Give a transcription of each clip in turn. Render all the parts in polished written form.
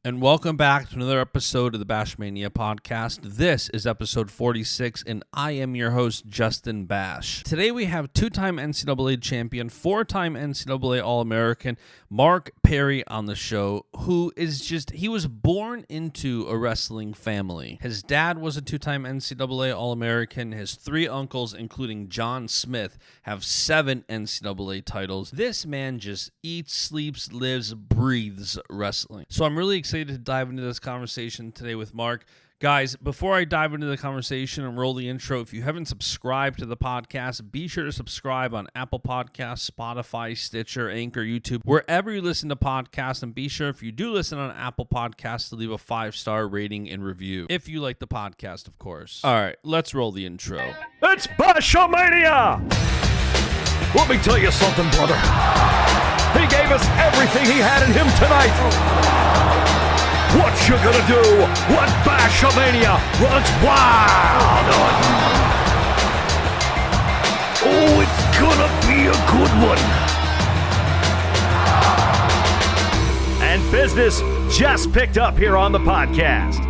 And welcome back to another episode of the Baschamania podcast. This is episode 46, and I am your host, Justin Bash. Today we have two-time NCAA champion, four-time NCAA All-American, Mark Perry on the show, who is he was born into a wrestling family. His dad was a two-time NCAA All-American. His three uncles, including John Smith, have 7 NCAA titles. This man just eats, sleeps, lives, breathes wrestling. So I'm really excited to dive into this conversation today with Mark. Guys, before I dive into the conversation and roll the intro, if you haven't subscribed to the podcast, be sure to subscribe on Apple Podcasts, Spotify, Stitcher, Anchor, YouTube, wherever you listen to podcasts. And be sure, if you do listen on Apple Podcasts, to leave a 5-star rating and review, if you like the podcast, of course. All right, let's roll the intro. It's Baschamania! Let me tell you something, brother. He gave us everything he had in him tonight. What you gonna do when Baschamania runs wild on you? Oh, it's gonna be a good one. And business just picked up here on the podcast.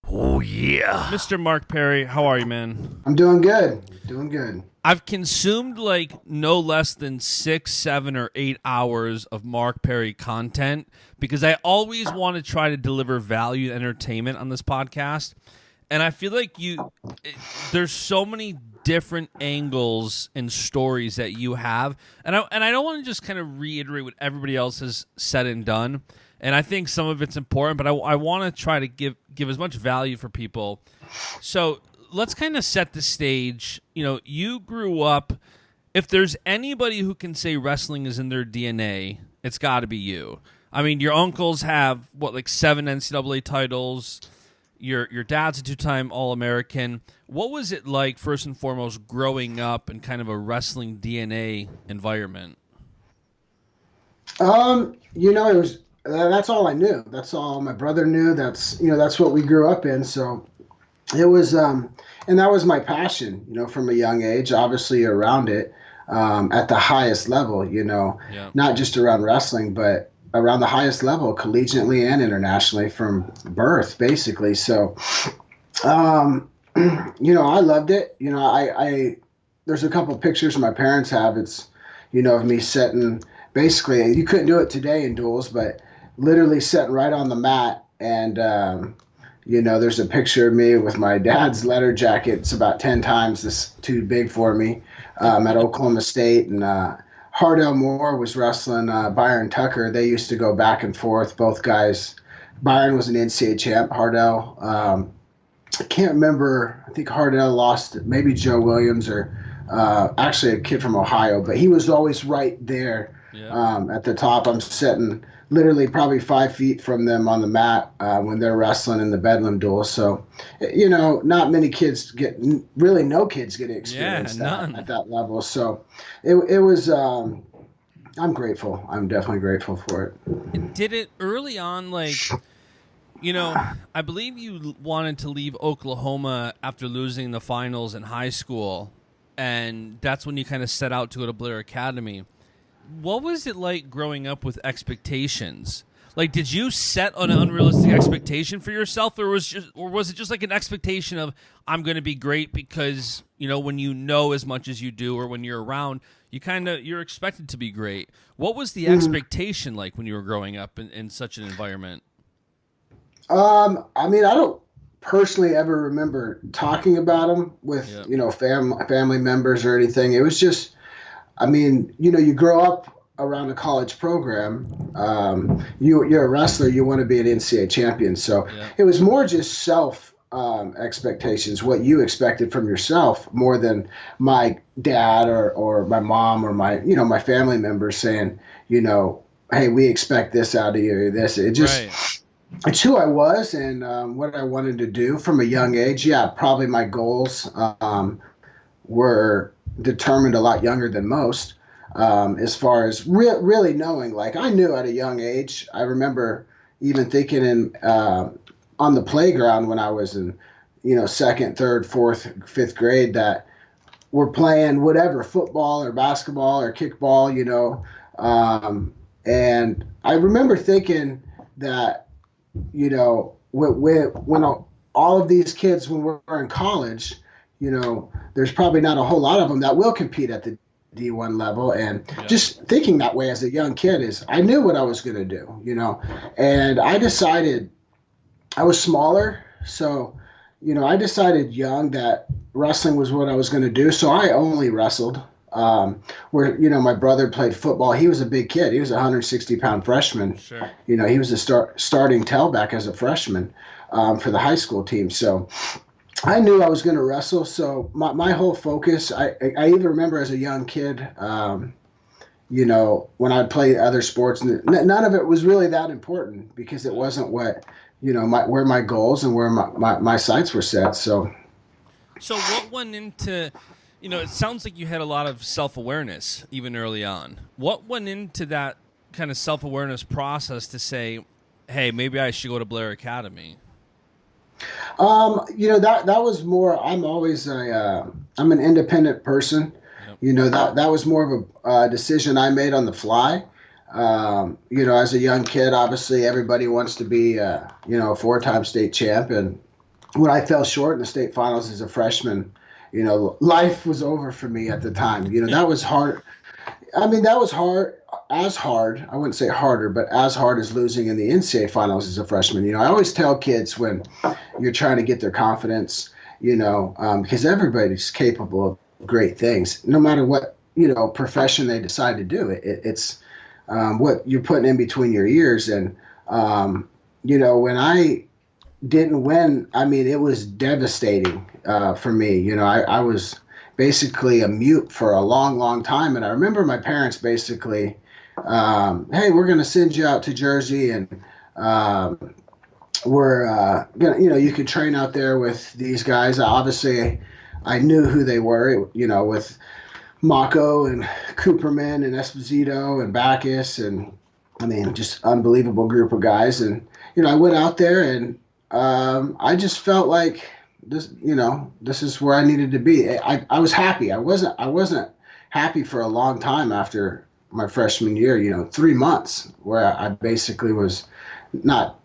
Oh, yeah. Mr. Mark Perry, how are you, man? I'm doing good. Doing good. I've consumed like no less than 6, 7, or 8 hours of Mark Perry content because I always want to try to deliver value and entertainment on this podcast. And I feel like there's so many different angles and stories that you have. And I don't want to just kind of reiterate what everybody else has said and done. And I think some of it's important, but I want to try to give as much value for people. So let's kind of set the stage. You know, you grew up, if there's anybody who can say wrestling is in their DNA, it's got to be you. I mean, your uncles have, 7 NCAA titles. Your dad's a two-time All-American. What was it like, first and foremost, growing up in kind of a wrestling DNA environment? It was, that's all I knew. That's all my brother knew. That's what we grew up in. So it was, and that was my passion, from a young age, obviously around it, at the highest level, not just around wrestling, but around the highest level, collegiately and internationally from birth, basically. So, I loved it. There's a couple pictures my parents have. It's, of me sitting, basically, you couldn't do it today in duels, but literally sitting right on the mat. And, there's a picture of me with my dad's leather jacket. It's about 10 times too big for me, at Oklahoma State. And Hardell Moore was wrestling Byron Tucker. They used to go back and forth, both guys. Byron was an NCAA champ. Hardell, I can't remember. I think Hardell lost maybe Joe Williams or actually a kid from Ohio. But he was always right there at the top. I'm sitting literally probably 5 feet from them on the mat when they're wrestling in the Bedlam duel. So, not many kids no kids get to experience that at that level. So it was, I'm grateful. I'm definitely grateful for it. Did it early on, I believe you wanted to leave Oklahoma after losing the finals in high school, and that's when you kind of set out to go to Blair Academy. What was it like growing up with expectations? Like, did you set an unrealistic expectation for yourself, or was it just like an expectation of, I'm going to be great because, when you know as much as you do, or when you're around, you're expected to be great. What was the expectation like when you were growing up in such an environment? I don't personally ever remember talking about them with, family members or anything. It was just, you grow up around a college program. You're a wrestler. You want to be an NCAA champion. So it was more just self expectations, what you expected from yourself, more than my dad or my mom or my family members saying, hey, we expect this out of you or this. It just, It's who I was and what I wanted to do from a young age. Yeah, probably my goals were determined a lot younger than most, as far as really knowing. Like, I knew at a young age. I remember even thinking on the playground when I was in, second, third, fourth, fifth grade, that we're playing whatever, football or basketball or kickball, And I remember thinking that, you know, when all of these kids, when we're in college, you know, there's probably not a whole lot of them that will compete at the D1 level. And just thinking that way as a young kid I knew what I was going to do, you know, and I decided I was smaller. So, you know, I decided young that wrestling was what I was going to do. So I only wrestled. Where, you know, my brother played football. He was a big kid. He was a 160-pound freshman. Sure. You know, he was a starting tailback as a freshman for the high school team. So I knew I was going to wrestle. So my whole focus, I even remember as a young kid, you know, when I'd play other sports, none of it was really that important because it wasn't what, you know, where my goals and where my sights were set. So what went into, you know, it sounds like you had a lot of self-awareness even early on. What went into that kind of self-awareness process to say, hey, maybe I should go to Blair Academy? You know, that was more, I'm an independent person. Yep. You know, that was more of a decision I made on the fly. You know, as a young kid, obviously everybody wants to be, you know, a 4-time state champ. And when I fell short in the state finals as a freshman, you know, life was over for me at the time. You know, that was hard. I mean, that was hard, I wouldn't say harder, but as hard as losing in the NCAA finals as a freshman. You know, I always tell kids when you're trying to get their confidence, you know, because everybody's capable of great things, no matter what, you know, profession they decide to do. It's what you're putting in between your ears. And, you know, when I didn't win, I mean, it was devastating for me. You know, I was basically a mute for a long, long time. And I remember my parents basically, hey, we're going to send you out to Jersey and we're going to, you know, you can train out there with these guys. Obviously, I knew who they were, you know, with Mako and Cooperman and Esposito and Bacchus. And I mean, just unbelievable group of guys. And, you know, I went out there and I just felt like this, you know, this is where I needed to be. I was happy. I wasn't happy for a long time after my freshman year, you know, 3 months where I basically was not,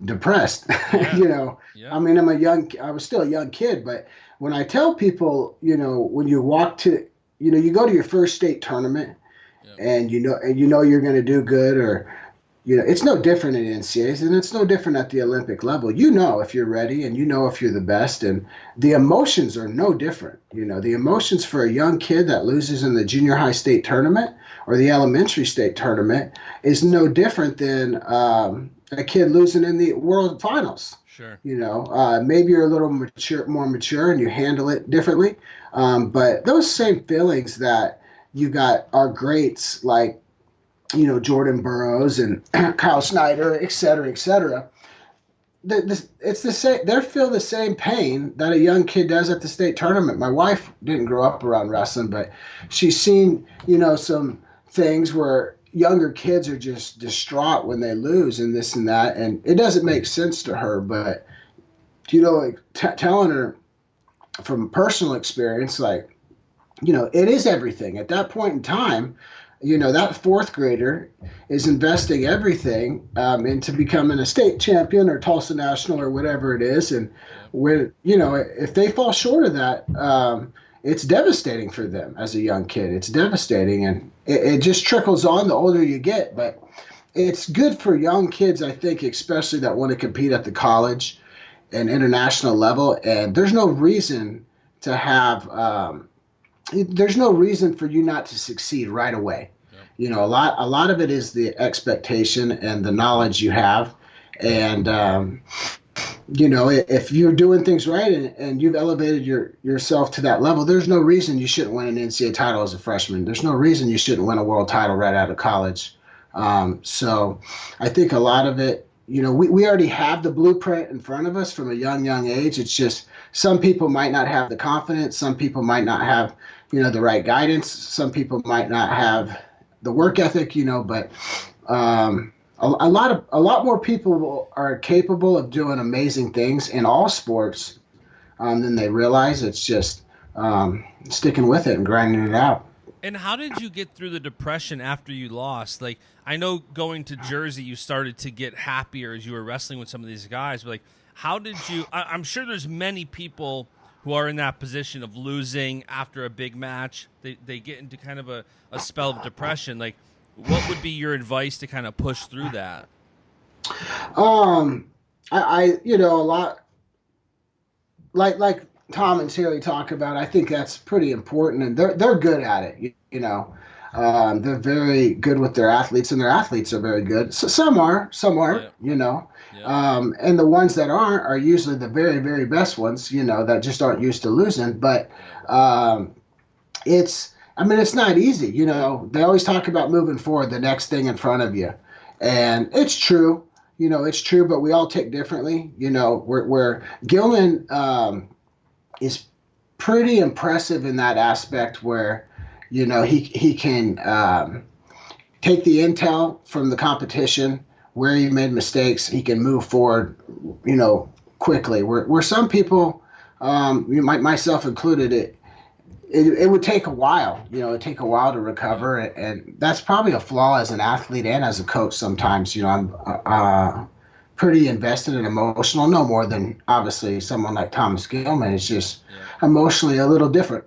depressed, you know. Yeah. I mean, I was still a young kid, but when I tell people, you know, when you walk to, you know, you go to your first state tournament and you know you're going to do good, or, you know, it's no different in NCAAs, and it's no different at the Olympic level. You know if you're ready, and you know if you're the best, and the emotions are no different. You know, the emotions for a young kid that loses in the junior high state tournament or the elementary state tournament is no different than a kid losing in the world finals. Sure. You know, maybe you're a little more mature, and you handle it differently. But those same feelings that you got are greats like, you know, Jordan Burroughs and Kyle Snyder, et cetera, et cetera. It's the same. They feel the same pain that a young kid does at the state tournament. My wife didn't grow up around wrestling, but she's seen, you know, some things where younger kids are just distraught when they lose and this and that, and it doesn't make sense to her. But, you know, like telling her from personal experience, like, you know, it is everything at that point in time. You know, that fourth grader is investing everything into becoming a state champion or Tulsa National or whatever it is. And when, you know, if they fall short of that, it's devastating for them as a young kid. It's devastating, and it just trickles on the older you get. But it's good for young kids, I think, especially that want to compete at the college and international level. And there's no reason to have there's no reason for you not to succeed right away. Yep. You know, a lot of it is the expectation and the knowledge you have. And, you know, if you're doing things right and you've elevated yourself to that level, there's no reason you shouldn't win an NCAA title as a freshman. There's no reason you shouldn't win a world title right out of college. So I think a lot of it, you know, we already have the blueprint in front of us from a young age. It's just some people might not have the confidence. Some people might not have, you know, the right guidance. Some people might not have the work ethic, you know, but a lot more people are capable of doing amazing things in all sports than they realize. It's just sticking with it and grinding it out. And how did you get through the depression after you lost? Like, I know going to Jersey, you started to get happier as you were wrestling with some of these guys. But, like, how did you – I'm sure there's many people who are in that position of losing after a big match. They get into kind of a spell of depression. Like, what would be your advice to kind of push through that? I a lot like Tom and Terry talk about, I think that's pretty important, and they're good at it. They're very good with their athletes, and their athletes are very good. So some are, Yeah. Yeah. and the ones that aren't are usually the very, very best ones, that just aren't used to losing. But it's not easy. They always talk about moving forward, the next thing in front of you, and it's true. It's true, but we all tick differently. Where Gilman is pretty impressive in that aspect where, he can take the intel from the competition where he made mistakes. He can move forward, quickly. Where some people, myself included, it would take a while. It'd take a while to recover, and that's probably a flaw as an athlete and as a coach. Sometimes, I'm pretty invested and emotional, no more than obviously someone like Thomas Gilman. It's just emotionally a little different.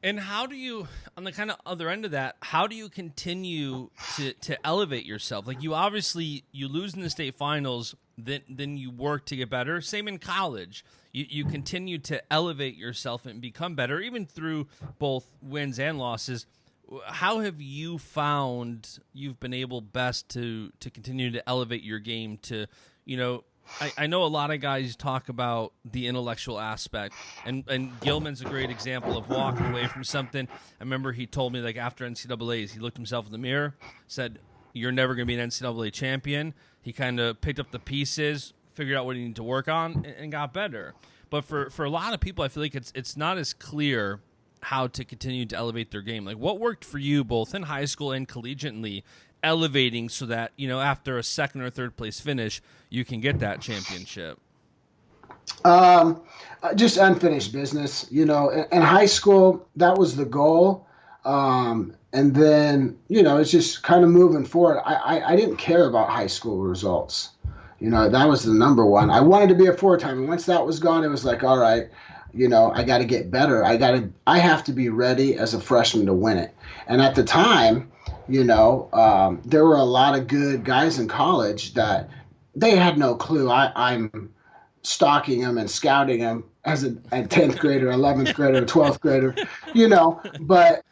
And how do you, on the kind of other end of that, how do you continue to elevate yourself? Like, you lose in the state finals, then you work to get better. Same in college. You continue to elevate yourself and become better, even through both wins and losses. How have you found you've been able best to continue to elevate your game to, I know a lot of guys talk about the intellectual aspect, and Gilman's a great example of walking away from something. I remember he told me, like, after NCAAs, he looked himself in the mirror, said, "You're never going to be an NCAA champion." He kind of picked up the pieces, figured out what he needed to work on, and got better. But for a lot of people, I feel like it's not as clear how to continue to elevate their game. Like, what worked for you both in high school and collegiately, elevating so that, after a second or third place finish, you can get that championship? Just unfinished business. In high school, that was the goal. And then, it's just kind of moving forward. I didn't care about high school results. That was the number one. I wanted to be a four-time. And once that was gone, it was like, all right, I got to get better. I have to be ready as a freshman to win it. And at the time, there were a lot of good guys in college that they had no clue. I'm stalking them and scouting them as a 10th grader, 11th grader, 12th grader, but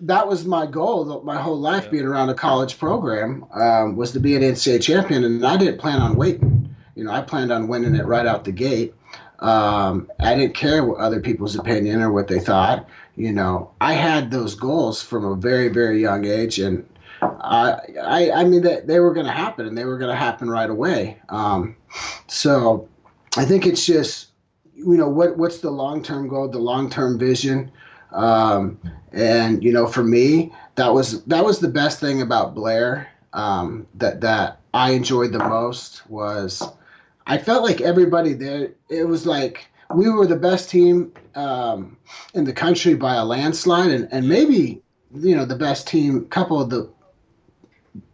that was my goal my whole life, being around a college program, was to be an NCAA champion. And I didn't plan on waiting. I planned on winning it right out the gate. I didn't care what other people's opinion or what they thought. I had those goals from a very, very young age, and I mean that they were going to happen, and they were going to happen right away. So I think it's just, what's the long-term goal, the long-term vision. And for me, that was the best thing about Blair, that I enjoyed the most was I felt like everybody there, it was like we were the best team in the country by a landslide, and maybe, the best team, couple of the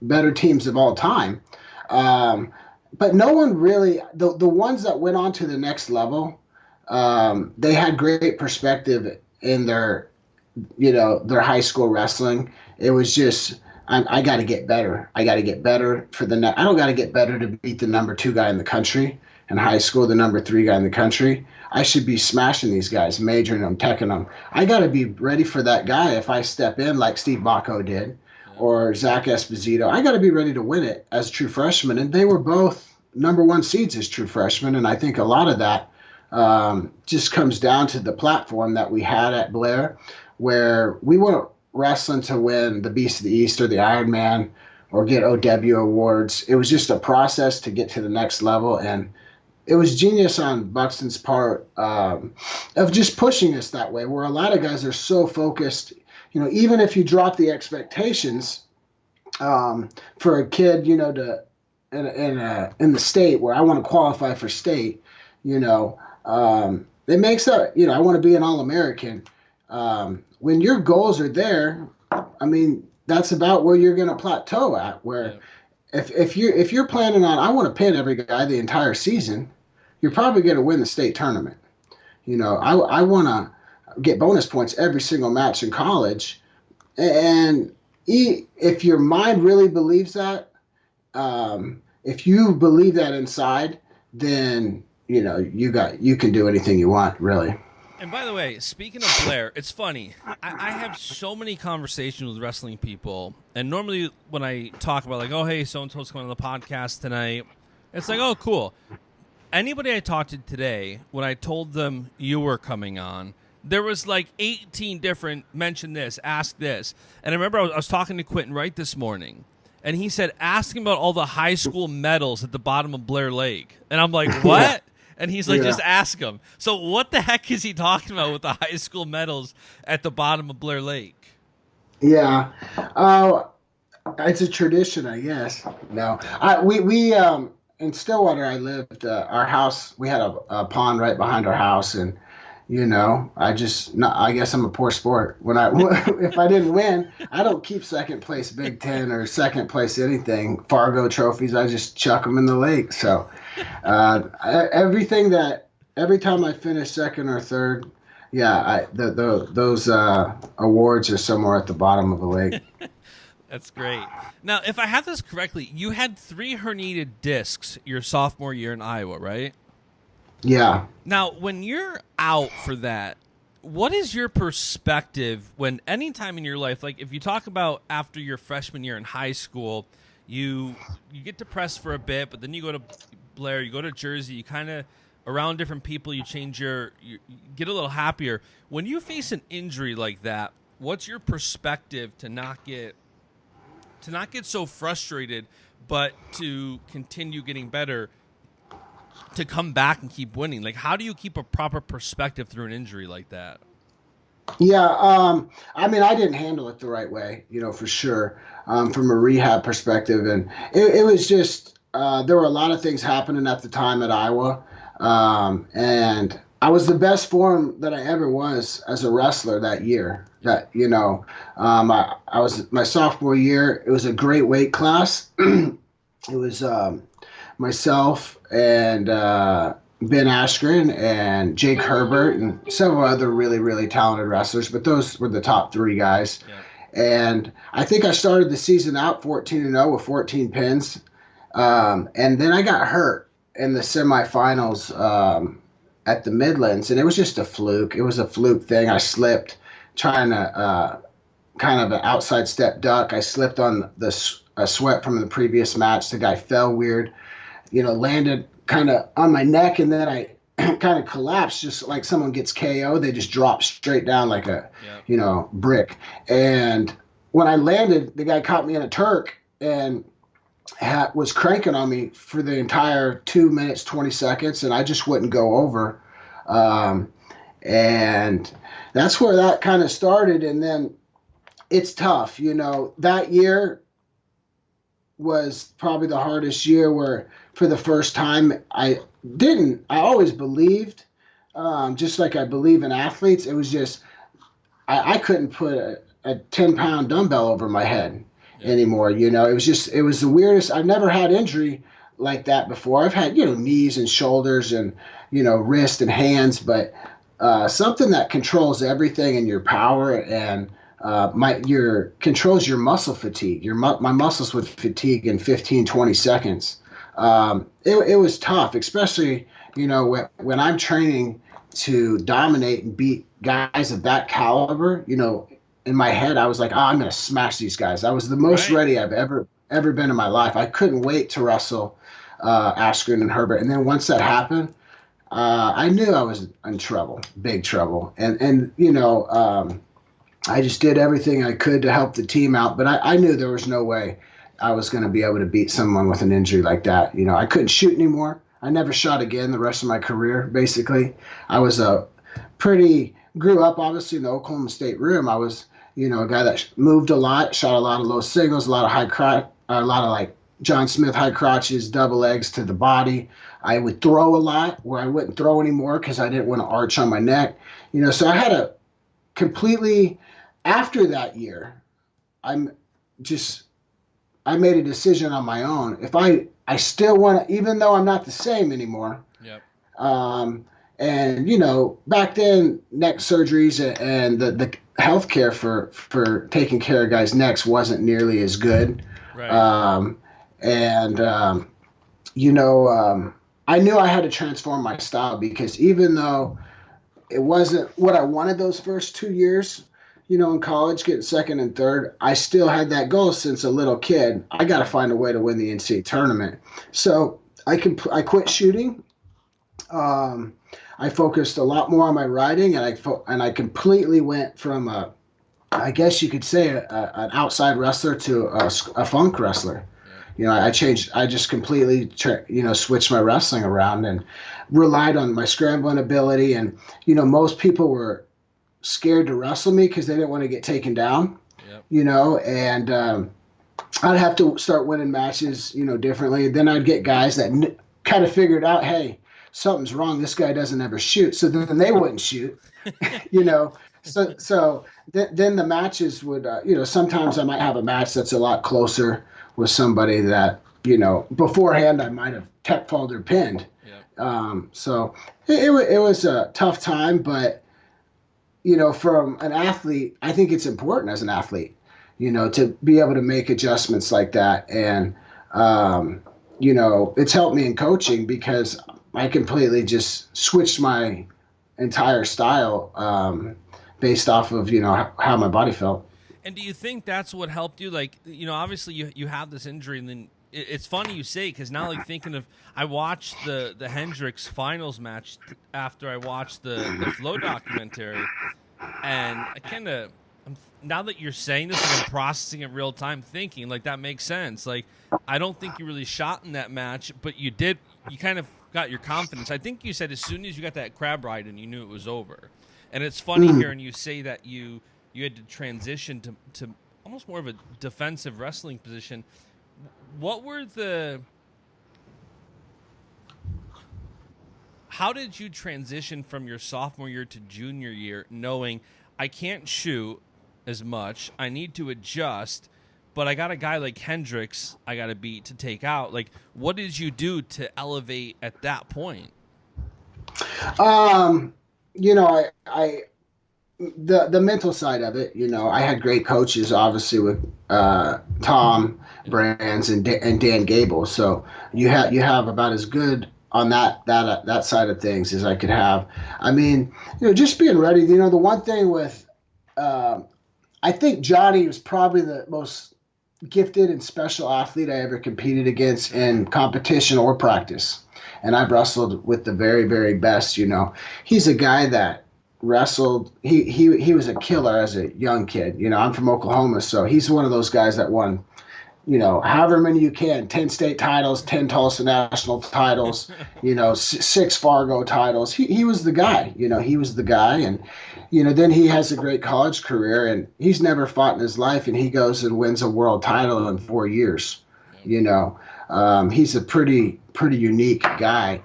better teams of all time. But no one really, the ones that went on to the next level, they had great perspective in their high school wrestling. It was just, I got to get better. I got to get better for the I don't got to get better to beat the number 2 guy in the country in high school, the number 3 guy in the country. I should be smashing these guys, majoring them, teching them. I got to be ready for that guy if I step in like Steve Bacco did or Zach Esposito. I got to be ready to win it as a true freshman. And they were both number 1 seeds as true freshmen. And I think a lot of that just comes down to the platform that we had at Blair, where we weren't wrestling to win the Beast of the East or the Ironman or get OW awards. It was just a process to get to the next level. And it was genius on Buxton's part of just pushing us that way, where a lot of guys are so focused, even if you drop the expectations for a kid, to in the state where I want to qualify for state, it makes up, I want to be an All-American. when your goals are there, I mean, that's about where you're going to plateau at. Where if you're planning on, I want to pin every guy the entire season, you're probably going to win the state tournament. I want to get bonus points every single match in college, and if your mind really believes that, if you believe that inside, then you can do anything you want, really. And by the way, speaking of Blair, it's funny. I have so many conversations with wrestling people, and normally when I talk about, like, oh, hey, so-and-so's coming on the podcast tonight, it's like, oh, cool. Anybody I talked to today, when I told them you were coming on, there was like 18 different mention this, ask this. And I remember I was talking to Quentin Wright this morning, and he said, ask him about all the high school medals at the bottom of Blair Lake. And I'm like, what? And he's like, just ask him. So what the heck is he talking about with the high school medals at the bottom of Blair Lake? Yeah. It's a tradition, I guess. No. We in Stillwater, I lived, our house, we had a pond right behind our house, and, I guess I'm a poor sport. If I didn't win, I don't keep second place Big Ten or second place anything, Fargo trophies, I just chuck them in the lake. So every time I finish second or third, those awards are somewhere at the bottom of the lake. That's great. Now, if I have this correctly, you had 3 herniated discs your sophomore year in Iowa, right? Yeah. Now, when you're out for that, what is your perspective when any time in your life, like if you talk about after your freshman year in high school, you get depressed for a bit, but then you go to Blair, you go to Jersey, you kind of around different people, you change you get a little happier. When you face an injury like that, what's your perspective to not get so frustrated, but to continue getting better, to come back and keep winning? Like, how do you keep a proper perspective through an injury like that? Yeah, I mean, I didn't handle it the right way, for sure, from a rehab perspective. And it was just, there were a lot of things happening at the time at Iowa. And I was the best form that I ever was as a wrestler that year. That, I was my sophomore year. It was a great weight class. It was myself and Ben Askren and Jake Herbert and several other really, really talented wrestlers. But those were the top 3 guys. Yeah. And I think I started the season out 14-0 with 14 pins. And then I got hurt in the semifinals at the Midlands, and it was just a fluke. It was a fluke thing. I slipped trying to kind of an outside step duck. I slipped on a sweat from the previous match. The guy fell weird, landed kind of on my neck, and then I kind of collapsed, just like someone gets KO. They just drop straight down like a brick. And when I landed, the guy caught me in a Turk and was cranking on me for the entire 2 minutes, 20 seconds, and I just wouldn't go over. And that's where that kind of started. And then it's tough, that year was probably the hardest year where for the first time I always believed, just like I believe in athletes. It was just, I couldn't put a 10-pound dumbbell over my head anymore. It was the weirdest. I've never had injury like that before. I've had, knees and shoulders and, wrist and hands, but something that controls everything and your power and controls your muscle fatigue. My muscles would fatigue in 15, 20 seconds. It was tough, especially, when I'm training to dominate and beat guys of that caliber. In my head, I was like, I'm going to smash these guys. I was the most ready I've ever been in my life. I couldn't wait to wrestle Askren and Herbert. And then once that happened, I knew I was in trouble, big trouble. And I just did everything I could to help the team out. But I knew there was no way I was going to be able to beat someone with an injury like that. I couldn't shoot anymore. I never shot again the rest of my career, basically. I was grew up, obviously, in the Oklahoma State room. I was, a guy that moved a lot, shot a lot of low singles, a lot of like John Smith high crotches, double legs to the body. I would throw a lot where I wouldn't throw anymore because I didn't want to arch on my neck. So I had a completely after that year, I made a decision on my own. If I still want to, even though I'm not the same anymore. Yep. And back then, neck surgeries and the healthcare for taking care of guys' necks wasn't nearly as good. Right. I knew I had to transform my style, because even though it wasn't what I wanted those first 2 years, in college, getting second and third, I still had that goal since a little kid. I got to find a way to win the NCAA tournament. So I quit shooting. I focused a lot more on my riding, and I completely went from I guess you could say an outside wrestler to a funk wrestler. I just completely switched my wrestling around and relied on my scrambling ability. And most people were scared to wrestle me because they didn't want to get taken down. Yep. And I'd have to start winning matches differently. Then I'd get guys that kind of figured out, hey, something's wrong, this guy doesn't ever shoot, so then they wouldn't shoot. So then the matches would sometimes I might have a match that's a lot closer with somebody that beforehand I might have tech falled or pinned. Yep. So it was a tough time, but from an athlete, I think it's important as an athlete, to be able to make adjustments like that. And, it's helped me in coaching because I completely just switched my entire style based off of, how my body felt. And do you think that's what helped you? Like, obviously you have this injury, and then it's funny you say, because now, like, thinking of, I watched the Hendrix finals match after I watched the Flow documentary, and I kind of, now that you're saying this, like, I'm processing it real time, thinking, like, that makes sense. Like, I don't think you really shot in that match, but you kind of got your confidence. I think you said as soon as you got that crab ride and you knew it was over. And it's funny hearing you say that you had to transition to almost more of a defensive wrestling position. How did you transition from your sophomore year to junior year, knowing I can't shoot as much, I need to adjust, but I got a guy like Hendrix I got to beat to take out? Like, what did you do to elevate at that point? The mental side of it, I had great coaches, obviously, with Tom Brands and Dan Gable. So you have about as good on that side of things as I could have. I mean, just being ready. The one thing with, I think Johnny was probably the most gifted and special athlete I ever competed against in competition or practice. And I've wrestled with the very, very best. He's a guy that wrestled. He was a killer as a young kid. I'm from Oklahoma, so he's one of those guys that won, however many you can, 10 state titles, 10 Tulsa national titles, 6 Fargo titles. He was the guy. He was the guy. And then he has a great college career, and he's never fought in his life, and he goes and wins a world title in 4 years. He's a pretty unique guy.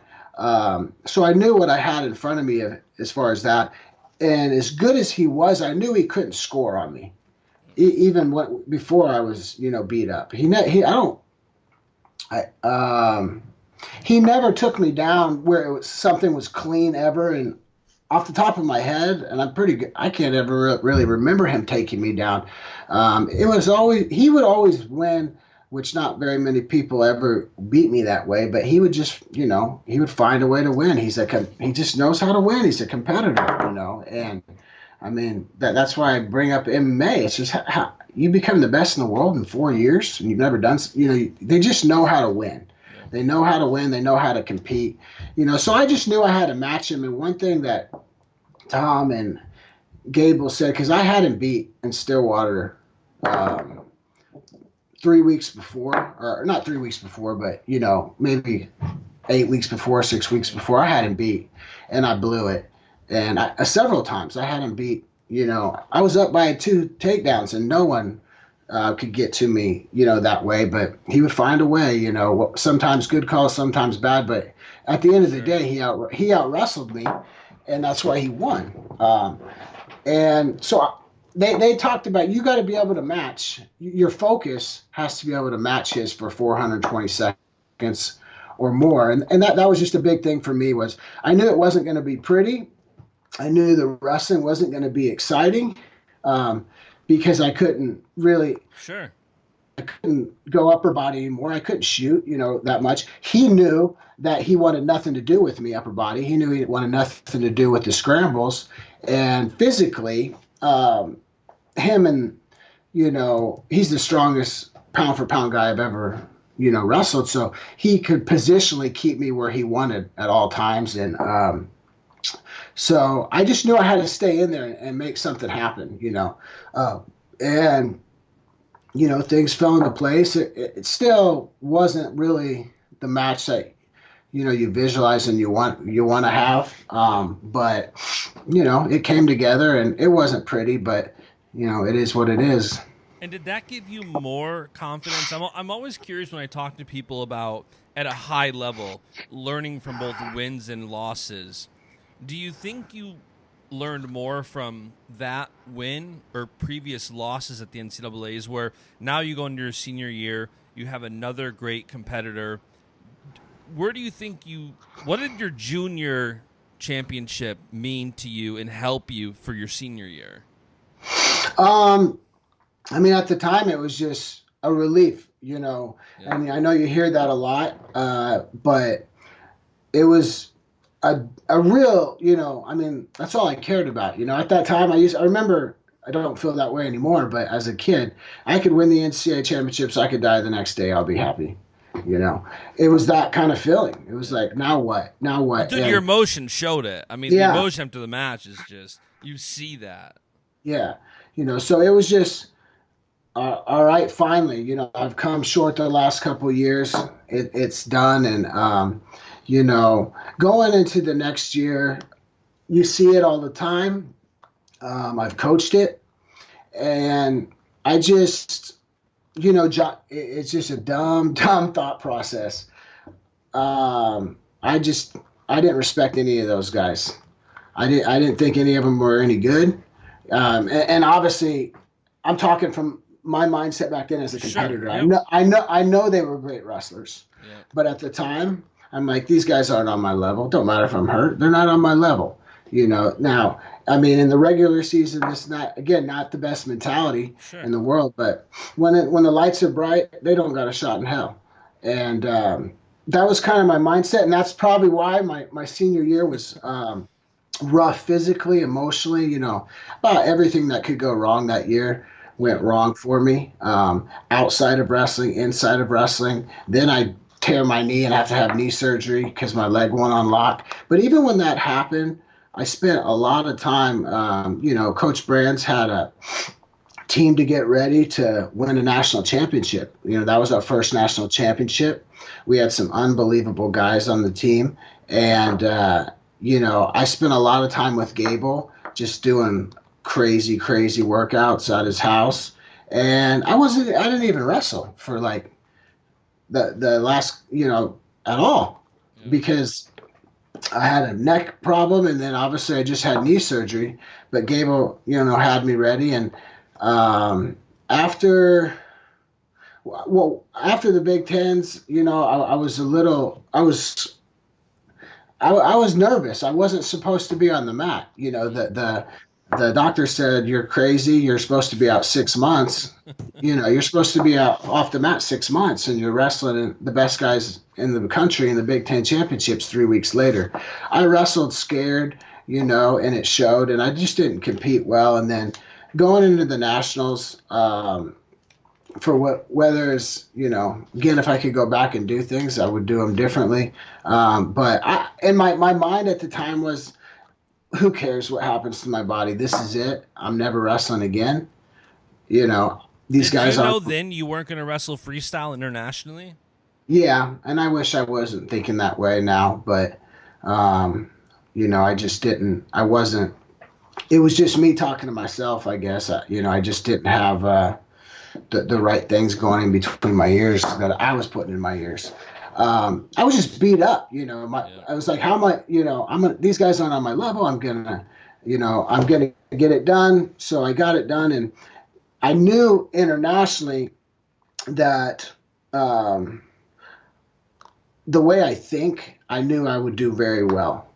So I knew what I had in front of me as far as that. And as good as he was, I knew he couldn't score on me, even before I was, beat up. He never took me down where something was clean ever. And off the top of my head, and I'm pretty good, I can't ever really remember him taking me down. He would always win, which not very many people ever beat me that way, but he would just, he would find a way to win. He just knows how to win. He's a competitor, and I mean, that's why I bring up MMA. It's just how you become the best in the world in 4 years, and you've never done, they just know how to win. Yeah. They know how to win. They know how to compete, so I just knew I had to match him. And one thing that Tom and Gable said, because I had him beat in Stillwater, 3 weeks before, or not 3 weeks before, but, maybe 8 weeks before, 6 weeks before, I had him beat, and I blew it. And several times I had him beat, I was up by 2 takedowns, and no one could get to me, that way. But he would find a way, sometimes good calls, sometimes bad. But at the end of the day, he out wrestled me, and that's why he won. And so they talked about you got to be able to match. Your focus has to be able to match his for 420 seconds or more. And that was just a big thing for me. Was I knew it wasn't going to be pretty. I knew the wrestling wasn't going to be exciting, because I couldn't really. Sure. I couldn't go upper body anymore. I couldn't shoot, that much. He knew that he wanted nothing to do with me upper body. He knew he wanted nothing to do with the scrambles. And physically, him and, he's the strongest pound for pound guy I've ever, wrestled. So he could positionally keep me where he wanted at all times. And so I just knew I had to stay in there and make something happen, and things fell into place. It still wasn't really the match that, you visualize and you want to have. But, it came together, and it wasn't pretty, but, it is what it is. And did that give you more confidence? I'm always curious when I talk to people about, at a high level, learning from both wins and losses. Do you think you learned more from that win or previous losses at the NCAAs, where now you go into your senior year, you have another great competitor? Where do you think what did your junior championship mean to you and help you for your senior year? At the time it was just a relief, Yeah. I mean, I know you hear that a lot, but it was a real, that's all I cared about. At that time I remember, I don't feel that way anymore, but as a kid, I could win the NCAA championships. I could die the next day. I'll be happy. It was that kind of feeling. It was like, now what? Dude, your emotion showed it. I mean, the emotion after the match is just, you see that. Yeah. So it was just, all right, finally, I've come short the last couple of years. It's done. And, going into the next year, you see it all the time. I've coached it, and I just, it's just a dumb thought process. I didn't respect any of those guys. I didn't think any of them were any good. And obviously, I'm talking from my mindset back then as a competitor. Sure, yep. I know they were great wrestlers, but at the time, I'm like, these guys aren't on my level. Don't matter if I'm hurt; they're not on my level. Now, I mean, in the regular season, it's not the best mentality in the world. But when the lights are bright, they don't got a shot in hell. And that was kind of my mindset, and that's probably why my senior year was rough physically, emotionally. About everything that could go wrong that year went wrong for me. Outside of wrestling, inside of wrestling. Then I tear my knee and have to have knee surgery because my leg won't unlock. But even when that happened, I spent a lot of time, Coach Brands had a team to get ready to win a national championship. That was our first national championship. We had some unbelievable guys on the team. And, I spent a lot of time with Gable just doing crazy workouts at his house. And I didn't even wrestle for like the last, at all, because I had a neck problem, and then obviously I just had knee surgery. But Gable, had me ready, and after the Big Tens, I was nervous. I wasn't supposed to be on the mat. The doctor said, you're crazy. You're supposed to be out 6 months. You're supposed to be out off the mat 6 months, and you're wrestling the best guys in the country in the Big Ten championships 3 weeks later. I wrestled scared, and it showed, and I just didn't compete well. And then going into the nationals, whether it's, again, if I could go back and do things, I would do them differently. But my mind at the time was, who cares what happens to my body? This is it. I'm never wrestling again. These guys Did you know then you weren't going to wrestle freestyle internationally? Yeah, and I wish I wasn't thinking that way now, but I just didn't. I wasn't. It was just me talking to myself, I guess. I just didn't have the right things going in between my ears that I was putting in my ears. I was just beat up, I was like, how am I, these guys aren't on my level. I'm going to I'm going to get it done. So I got it done. And I knew internationally that the way I think, I knew I would do very well.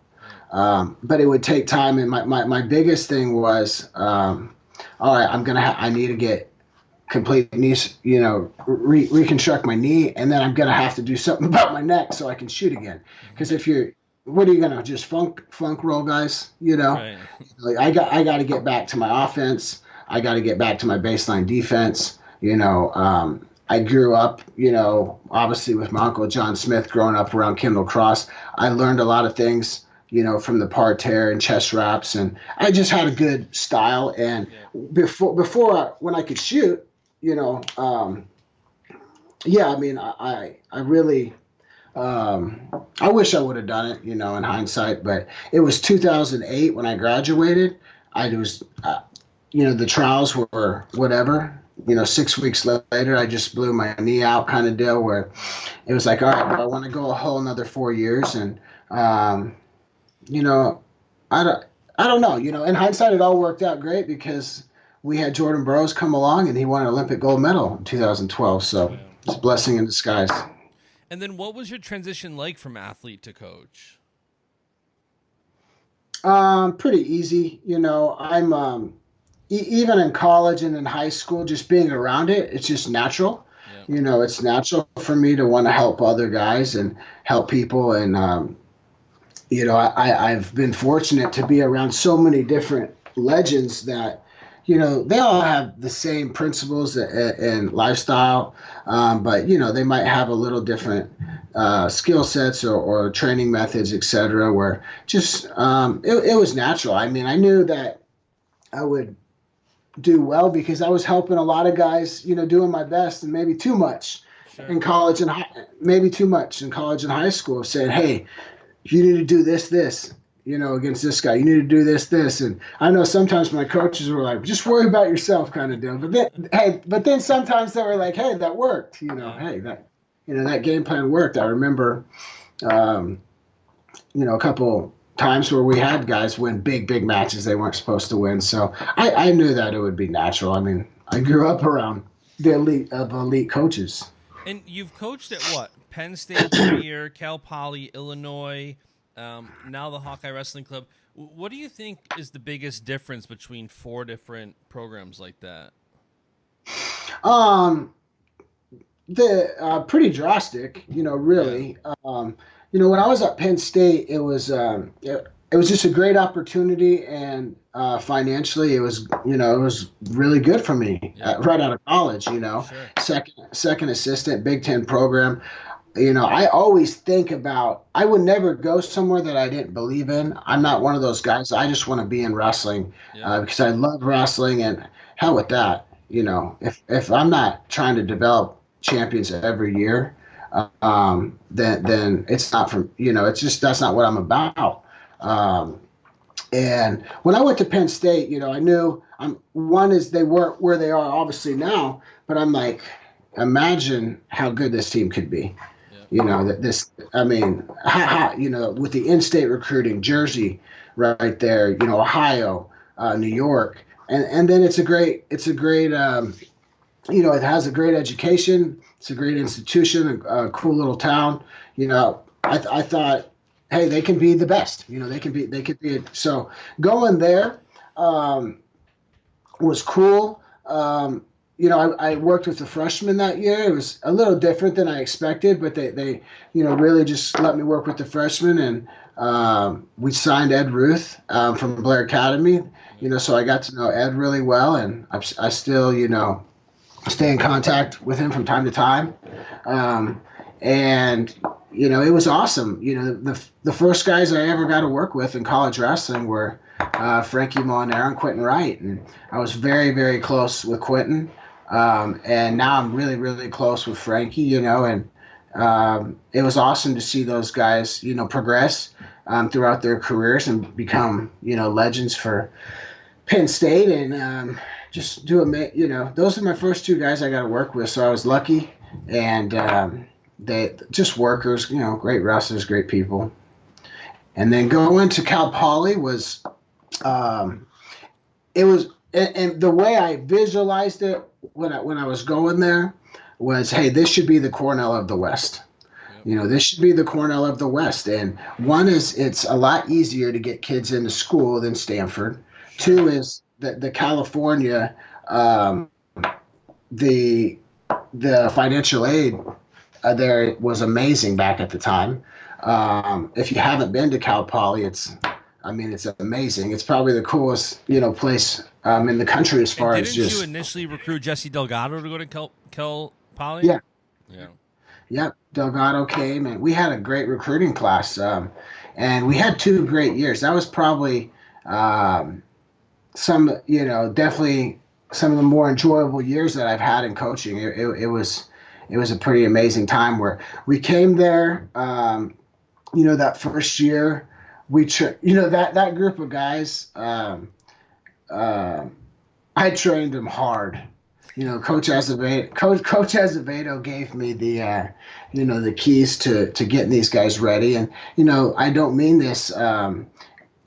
But it would take time. And my biggest thing was, all right, I need to get complete knees, reconstruct my knee, and then I'm going to have to do something about my neck so I can shoot again. Because what are you going to just funk roll, guys? Right. Like I got to get back to my offense. I got to get back to my baseline defense. I grew up, obviously with my uncle John Smith, growing up around Kendall Cross. I learned a lot of things, from the parterre and chest wraps, and I just had a good style. And when I could shoot, I really, I wish I would have done it, in hindsight, but it was 2008 when I graduated. I was, the trials were whatever. 6 weeks later, I just blew my knee out, kind of deal, where it was like, all right, but I want to go a whole another 4 years. And, I don't know, in hindsight, it all worked out great because we had Jordan Burroughs come along and he won an Olympic gold medal in 2012. So it's a blessing in disguise. And then what was your transition like from athlete to coach? Pretty easy. I'm, even in college and in high school, just being around it, it's just natural. Yeah. It's natural for me to want to help other guys and help people. And, I've been fortunate to be around so many different legends that, they all have the same principles and lifestyle, but, they might have a little different skill sets or training methods, et cetera, where just it was natural. I mean, I knew that I would do well because I was helping a lot of guys, doing my best, and maybe too much in college and maybe too much in college and high school, saying, hey, you need to do this, against this guy. You need to do this. And I know sometimes my coaches were like, just worry about yourself kind of deal. But then sometimes they were like, hey, that worked. Hey, that game plan worked. I remember, a couple times where we had guys win big matches they weren't supposed to win. So I knew that it would be natural. I mean, I grew up around the elite of elite coaches. And you've coached at what? Penn State for a year, Cal Poly, Illinois, now the Hawkeye Wrestling Club. What do you think is the biggest difference between 4 different programs like that? Pretty drastic, really. Yeah. When I was at Penn State, it was just a great opportunity, and financially, it was really good for me right out of college. Sure. Second assistant, Big Ten program. I always think about, I would never go somewhere that I didn't believe in. I'm not one of those guys. I just want to be in wrestling because I love wrestling, and hell with that. If I'm not trying to develop champions every year, then it's not from, it's just, that's not what I'm about. And when I went to Penn State, I knew one is they weren't where they are obviously now, but I'm like, imagine how good this team could be. How, with the in-state recruiting, Jersey right there, Ohio, New York, and then it has a great education. It's a great institution, a cool little town. I thought, hey, they can be the best. They could be. So going there was cool. I worked with the freshmen that year. It was a little different than I expected, but they really just let me work with the freshmen, and we signed Ed Ruth from Blair Academy. So I got to know Ed really well, and I still, stay in contact with him from time to time. And it was awesome. The first guys I ever got to work with in college wrestling were Frankie Molinaro and Quentin Wright, and I was very, very close with Quentin. And now I'm really, really close with Frankie, and it was awesome to see those guys, progress throughout their careers and become, legends for Penn State, and just do those are my first 2 guys I got to work with. So I was lucky, and they just workers, great wrestlers, great people. And then going to Cal Poly was um, it was, and the way I visualized it when I was going there was, hey, this should be the Cornell of the West. This should be the Cornell of the West. And one is, it's a lot easier to get kids into school than Stanford. Two is the California, the financial aid there was amazing back at the time. If you haven't been to Cal Poly, it's amazing. It's probably the coolest, place in the country as far as just. Didn't you initially recruit Jesse Delgado to go to Cal Poly? Yeah. Yeah. Yep. Delgado came, and we had a great recruiting class. And we had 2 great years. That was probably definitely some of the more enjoyable years that I've had in coaching. It was a pretty amazing time where we came there. That first year, that group of guys. I trained them hard. Coach Azevedo gave me the keys to getting these guys ready. And, I don't mean this in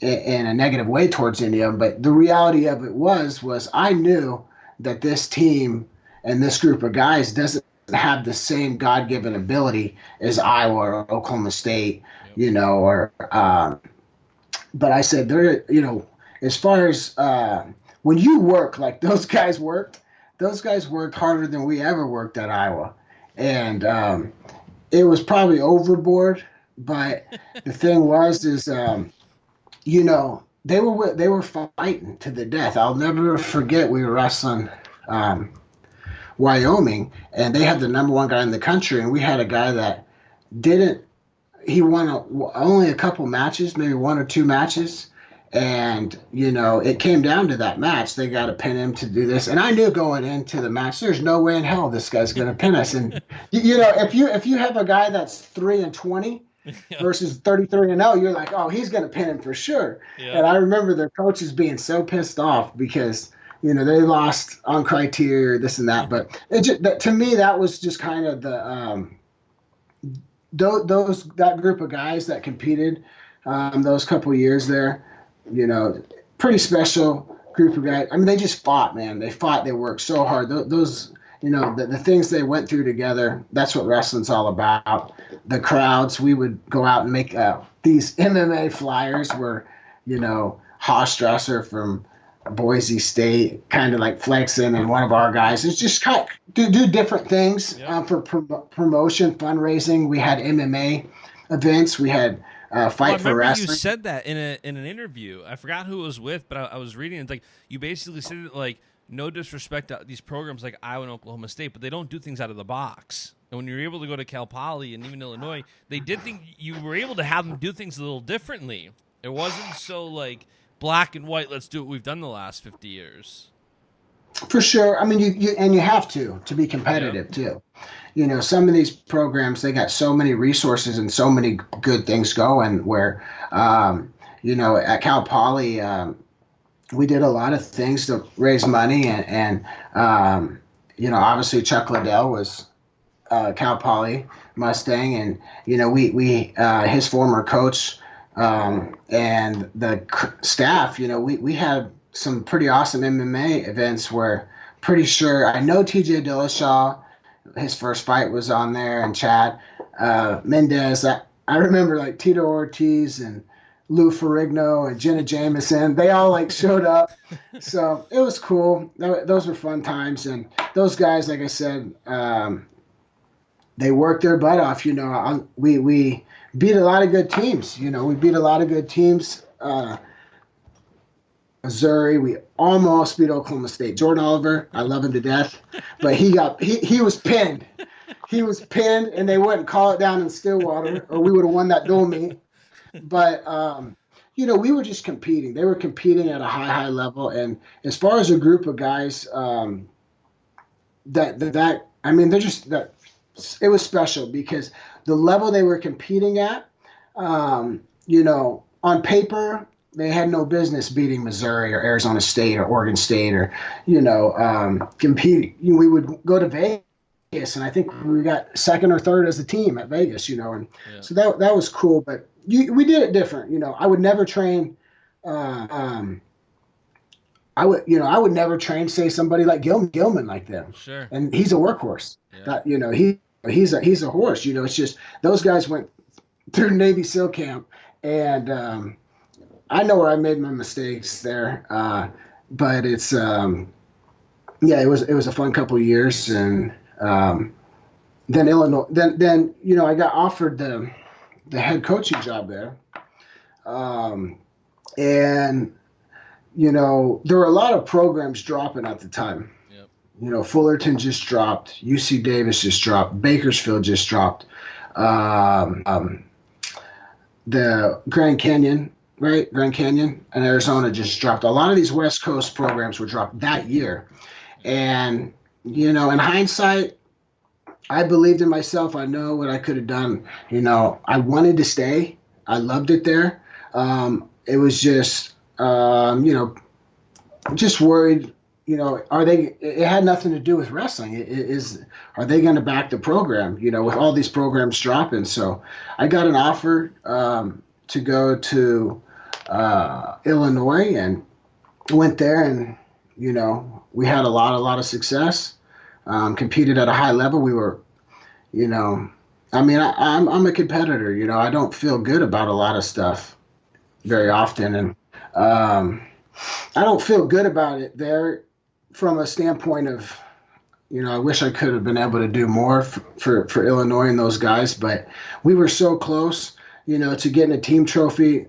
a negative way towards any of them, but the reality of it was I knew that this team and this group of guys doesn't have the same God-given ability as Iowa or Oklahoma State, but I said, as far as when you work like those guys worked harder than we ever worked at Iowa. And it was probably overboard, but the thing is, they were fighting to the death. I'll never forget, we were wrestling Wyoming, and they had the number 1 guy in the country, and we had a guy that he won only a couple matches, maybe 1 or 2 matches. And, it came down to that match. They got to pin him to do this. And I knew going into the match, there's no way in hell this guy's going to pin us. And, if you have a guy that's 3-20 versus 33-0, you're like, oh, he's going to pin him for sure. Yeah. And I remember their coaches being so pissed off because, they lost on criteria or this and that. But to me, that was just kind of the that group of guys that competed those couple of years there. Pretty special group of guys. They just fought, man. They fought. They worked so hard. Those, the things they went through together, that's what wrestling's all about. The crowds, we would go out and make these MMA flyers where, Hofstresser from Boise State kind of like flexing, and one of our guys is just kind of do different things for promotion, fundraising. We had MMA events. We had fight for wrestling. You said that in an interview. I forgot who it was with, but I was reading. It's like you basically said that, like, no disrespect to these programs like Iowa and Oklahoma State, but they don't do things out of the box. And when you're able to go to Cal Poly and even Illinois, they did think you were able to have them do things a little differently. It wasn't so like black and white. Let's do what we've done the last 50 years. For sure. You have to be competitive too. Some of these programs, they got so many resources and so many good things going where, at Cal Poly, we did a lot of things to raise money. And obviously Chuck Liddell was Cal Poly Mustang. And, we his former coach and the staff, we had some pretty awesome MMA events where pretty sure, I know TJ Dillashaw, his first fight was on there, and Chad Mendez. I remember like Tito Ortiz and Lou Ferrigno and Jenna Jameson. They all like showed up. So it was cool. Those were fun times. And those guys, like I said, they worked their butt off. We beat a lot of good teams. We beat a lot of good teams. Missouri, we almost beat Oklahoma State. Jordan Oliver, I love him to death, but he was pinned. He was pinned, and they wouldn't call it down in Stillwater, or we would have won that dual meet. But we were just competing. They were competing at a high level, and as far as a group of guys, it was special because the level they were competing at, on paper, they had no business beating Missouri or Arizona State or Oregon State or, competing. We would go to Vegas, and I think we got second or third as a team at Vegas, So that was cool. But we did it different. I would never train Um, I would never train, say, somebody like Gilman like them, Sure. and he's a workhorse. Yeah. That he's a horse. It's just those guys went through Navy SEAL camp, and I know where I made my mistakes there. But it's yeah, it was a fun couple of years, and then Illinois. Then I got offered the head coaching job there, and there were a lot of programs dropping at the time. Yep. Fullerton just dropped, UC Davis just dropped, Bakersfield just dropped, the Grand Canyon, right? Grand Canyon and Arizona just dropped. A lot of these West Coast programs were dropped that year. And, in hindsight, I believed in myself. I know what I could have done. I wanted to stay. I loved it there. It was just, just worried, it had nothing to do with wrestling. Are they going to back the program, with all these programs dropping? So I got an offer to go to Illinois and went there, and, we had a lot of success, competed at a high level. We were, I'm a competitor, I don't feel good about a lot of stuff very often. And I don't feel good about it there from a standpoint of, I wish I could have been able to do more for Illinois and those guys, but we were so close, to getting a team trophy.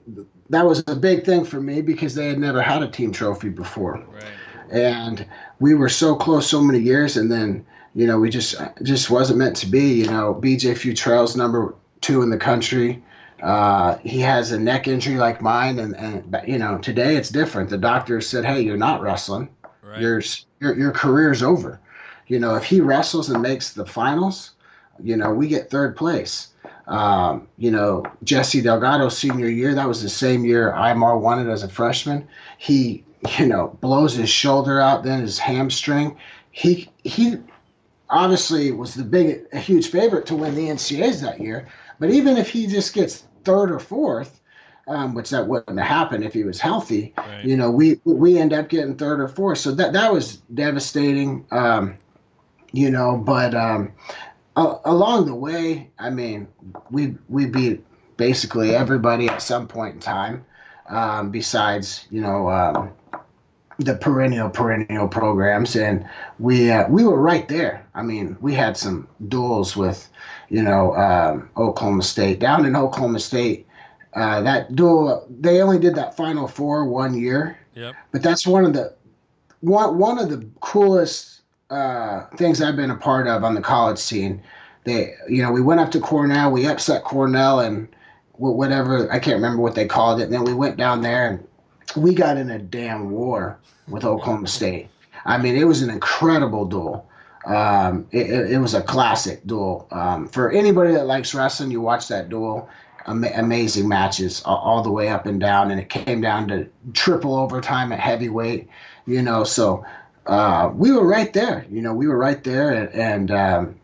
That was a big thing for me because they had never had a team trophy before. Right. And we were so close so many years, and then, we just wasn't meant to be. BJ Futrell's number 2 in the country. He has a neck injury like mine, and today it's different. The doctor said, "Hey, you're not wrestling. Right. Your career's over." If he wrestles and makes the finals, we get third place. Jesse Delgado's senior year, that was the same year Imar won it as a freshman. He, blows his shoulder out, then his hamstring. He obviously was a huge favorite to win the NCAAs that year. But even if he just gets third or fourth, which that wouldn't have happened if he was healthy, right. We end up getting third or fourth. So that was devastating, but along the way, we beat basically everybody at some point in time, besides, the perennial programs. And we were right there. We had some duels with, Oklahoma State. Down in Oklahoma State, that duel, they only did that Final Four 1 year. Yep. But that's one of the coolest things I've been a part of on the college scene. We went up to Cornell, we upset Cornell and whatever, I can't remember what they called it. And then we went down there and we got in a damn war with Oklahoma State. It was an incredible duel. It was a classic duel. For anybody that likes wrestling, you watch that duel. Amazing matches all the way up and down, and it came down to triple overtime at heavyweight. So we were right there. We were right there, and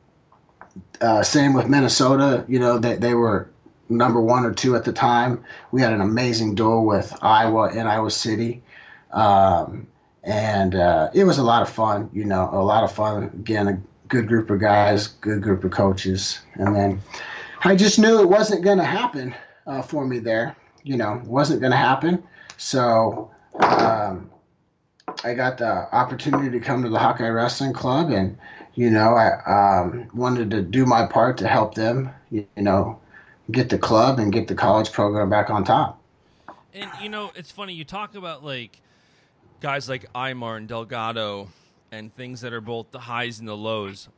same with Minnesota. They were number 1 or 2 at the time. We had an amazing duel with Iowa in Iowa City. And it was a lot of fun, a lot of fun. Again, a good group of guys, good group of coaches. And then I just knew it wasn't going to happen for me there. It wasn't going to happen. So I got the opportunity to come to the Hawkeye Wrestling Club, and, I wanted to do my part to help them, get the club and get the college program back on top. And, it's funny. You talk about, guys like Imar and Delgado and things that are both the highs and the lows.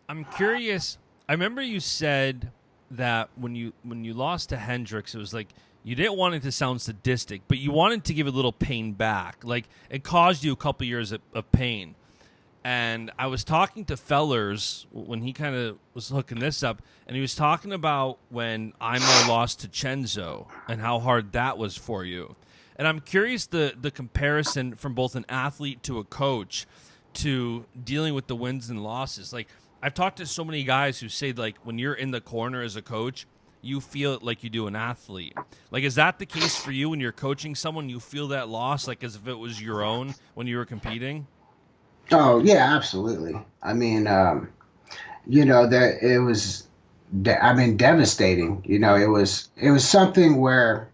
I'm curious. I remember you said that when you lost to Hendrix, it was like you didn't want it to sound sadistic, but you wanted to give a little pain back. Like, it caused you a couple years of pain. And I was talking to Fellers when he kind of was hooking this up, and he was talking about when Imar lost to Chenzo and how hard that was for you. And I'm curious the comparison from both an athlete to a coach to dealing with the wins and losses. Like, I've talked to so many guys who say, when you're in the corner as a coach, you feel it like you do an athlete. Like, is that the case for you when you're coaching someone? You feel that loss like as if it was your own when you were competing? Oh yeah, absolutely. I mean, that it was, devastating. It was something where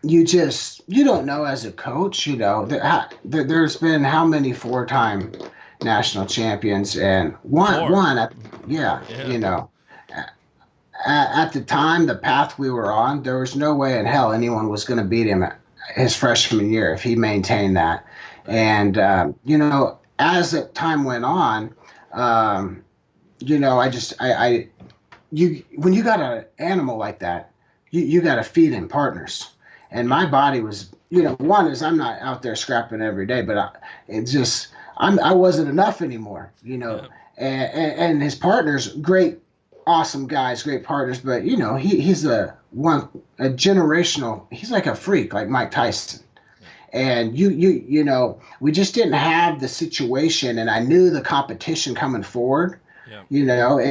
you don't know as a coach. There's been how many 4-time national champions, and Yeah. At the time, the path we were on, there was no way in hell anyone was going to beat him his freshman year if he maintained that. And, as the time went on, when you got an animal like that, you got to feed him partners. And my body was, one is I'm not out there scrapping every day, but I wasn't enough anymore, and his partners, great, awesome guys, great partners, but he's a generational, he's like a freak, like Mike Tyson. And we just didn't have the situation, and I knew the competition coming forward. In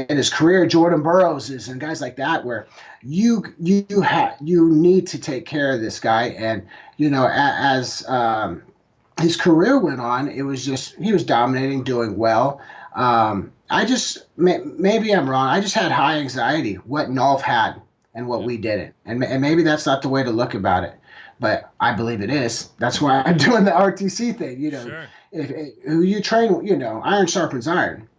his career, Jordan Burroughs and guys like that, where you need to take care of this guy. And as his career went on, it was just he was dominating, doing well. Maybe I'm wrong. I just had high anxiety, what Nolf had and what we didn't, and maybe that's not the way to look about it, but I believe it is. That's why I'm doing the RTC thing. Sure. Who you train, iron sharpens iron.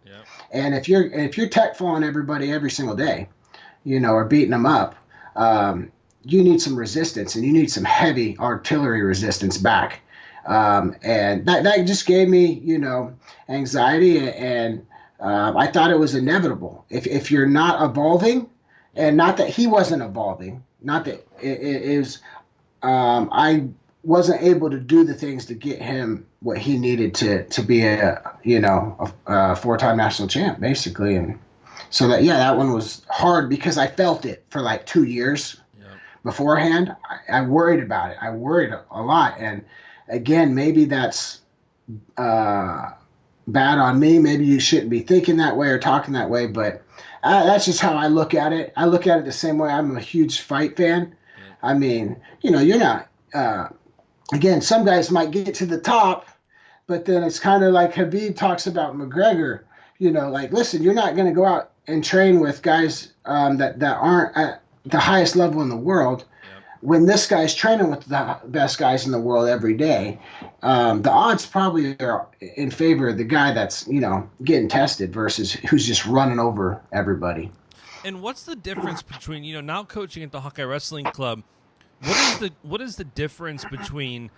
And if you're tech falling everybody every single day, or beating them up, you need some resistance, and you need some heavy artillery resistance back. And that just gave me, anxiety, and I thought it was inevitable. If you're not evolving, and not that he wasn't evolving, not that it was, I wasn't able to do the things to get him what he needed to be a 4-time national champ, basically. And so that one was hard because I felt it for like 2 years beforehand. I worried about it. I worried a lot. And again, maybe that's bad on me. Maybe you shouldn't be thinking that way or talking that way, but that's just how I look at it. I look at it the same way. I'm a huge fight fan. I mean, you're not, again, some guys might get to the top, but then it's kind of like Habib talks about McGregor, like, listen, you're not going to go out and train with guys that aren't at the highest level in the world. When this guy's training with the best guys in the world every day, the odds probably are in favor of the guy that's, getting tested versus who's just running over everybody. And what's the difference between, now coaching at the Hawkeye Wrestling Club, what is the difference between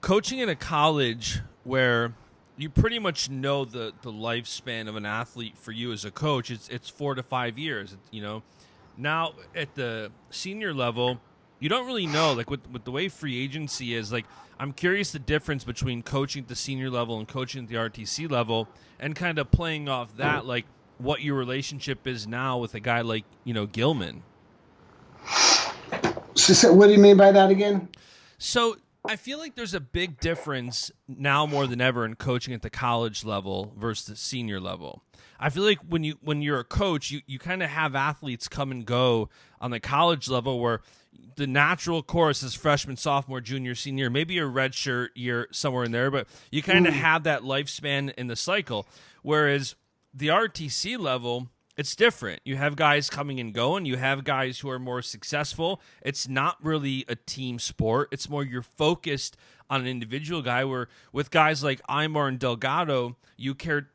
coaching in a college where you pretty much know the lifespan of an athlete for you as a coach, it's 4 to 5 years, Now at the senior level, you don't really know, like with the way free agency is, like, I'm curious the difference between coaching at the senior level and coaching at the RTC level, and kind of playing off that, like what your relationship is now with a guy like, Gilman. So what do you mean by that again? So I feel like there's a big difference now more than ever in coaching at the college level versus the senior level. I feel like when you're a coach, you kind of have athletes come and go on the college level where the natural course is freshman, sophomore, junior, senior, maybe a redshirt year somewhere in there, but you kind of have that lifespan in the cycle. Whereas the RTC level, it's different. You have guys coming and going. You have guys who are more successful. It's not really a team sport. It's more you're focused on an individual guy, where with guys like Aymar and Delgado, you cared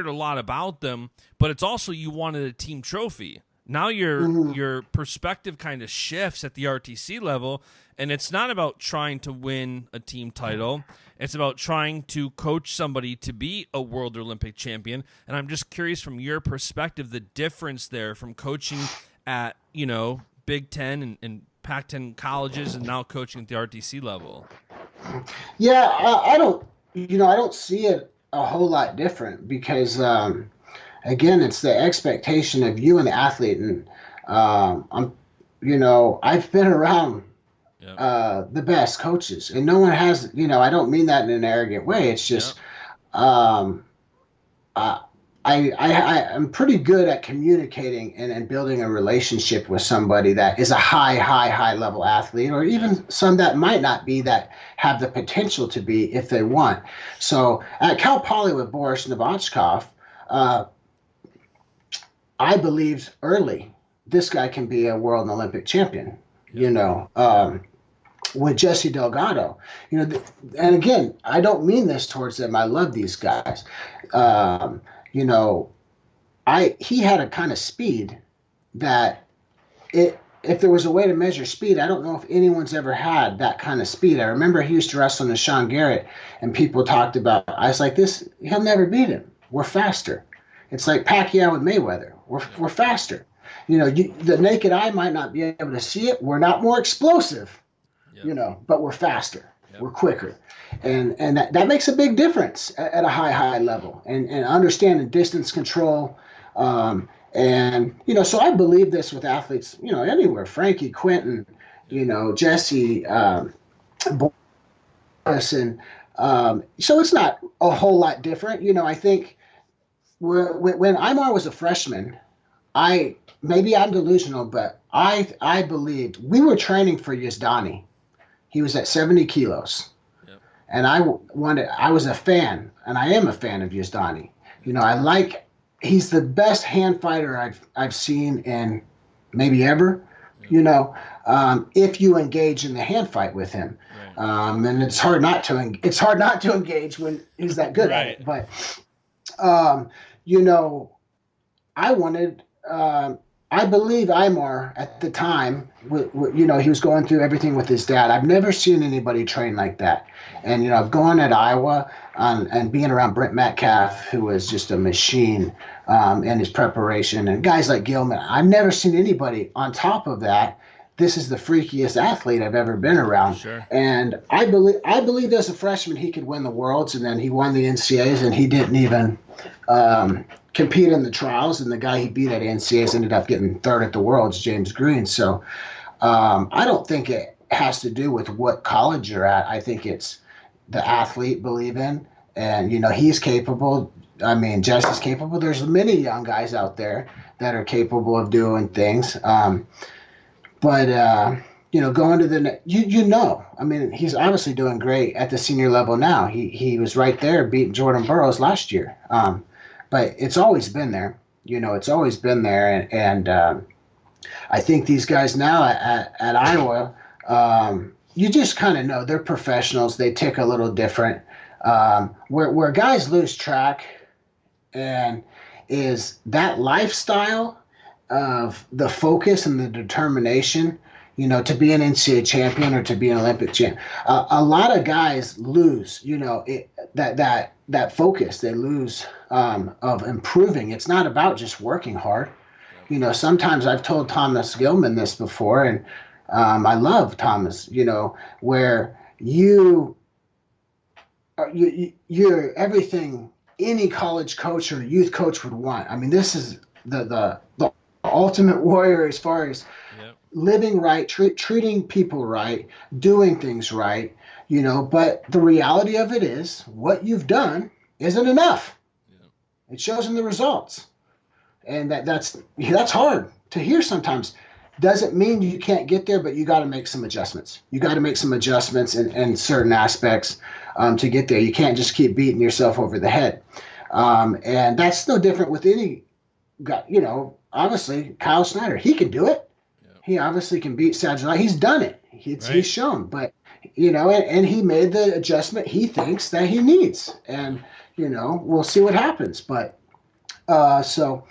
a lot about them, but it's also you wanted a team trophy. Now your perspective kind of shifts at the RTC level, and it's not about trying to win a team title. It's about trying to coach somebody to be a world or Olympic champion. And I'm just curious from your perspective, the difference there from coaching at, Big Ten and Pac-10 colleges and now coaching at the RTC level. Yeah, I don't see it a whole lot different because, again, it's the expectation of you and the athlete. And, I've been around the best coaches, and no one has, I don't mean that in an arrogant way. It's just, I I'm pretty good at communicating and building a relationship with somebody that is a high level athlete, or even some that might not be, that have the potential to be if they want. So at Cal Poly with Boris Novachkov, I believed early this guy can be a world and Olympic champion. With Jesse Delgado, and again, I don't mean this towards them. I love these guys. He had a kind of speed that if there was a way to measure speed, I don't know if anyone's ever had that kind of speed. I remember he used to wrestle in Sean Garrett, and people talked about, I was like, he'll never beat him. We're faster. It's like Pacquiao with Mayweather. We're faster. The naked eye might not be able to see it. We're not more explosive, but we're faster. We're quicker. And that makes a big difference at a high level, and understanding distance control. So I believe this with athletes, anywhere, Frankie, Quentin, Jesse, Boris, and so it's not a whole lot different. I think when Imar was a freshman, maybe I'm delusional, but I believed we were training for Yazdani. He was at 70 kilos. Yep. And I was a fan, and I am a fan of Yazdani. He's the best hand fighter I've seen in maybe ever, if you engage in the hand fight with him. Right. And it's hard not to engage when he's that good at it. But, I believe Imar at the time, he was going through everything with his dad. I've never seen anybody train like that. And, going at Iowa and being around Brent Metcalf, who was just a machine in his preparation, and guys like Gilman, I've never seen anybody on top of that. This is the freakiest athlete I've ever been around. Sure. And I believe as a freshman he could win the Worlds, and then he won the NCAAs, and he didn't even compete in the trials, and the guy he beat at NCAAs ended up getting third at the Worlds, James Green. So I don't think it has to do with what college you're at. I think it's the athlete believe in, and he's capable. I mean, Jesse's capable. There's many young guys out there that are capable of doing things. But going to the I mean, he's obviously doing great at the senior level now. He was right there beating Jordan Burroughs last year. But it's always been there. It's always been there. And I think these guys now at Iowa, you just kind of know they're professionals. They tick a little different. Where guys lose track and is that lifestyle of the focus and the determination, to be an NCAA champion or to be an Olympic champion. A lot of guys lose, that focus. They lose of improving. It's not about just working hard. Sometimes I've told Thomas Gilman this before, and I love Thomas, where you're everything any college coach or youth coach would want. I mean, this is the ultimate warrior as far as living right, treating people right, doing things right, but the reality of it is what you've done isn't enough. It shows in the results. And that's hard to hear sometimes. Doesn't mean you can't get there, but you got to make some adjustments. You got to make some adjustments in certain aspects to get there. You can't just keep beating yourself over the head. And that's no different with any guy. Obviously, Kyle Snyder, he can do it. Yep. He obviously can beat Sajjalai. He's done it. He's shown. But, and he made the adjustment he thinks that he needs. And, we'll see what happens. But so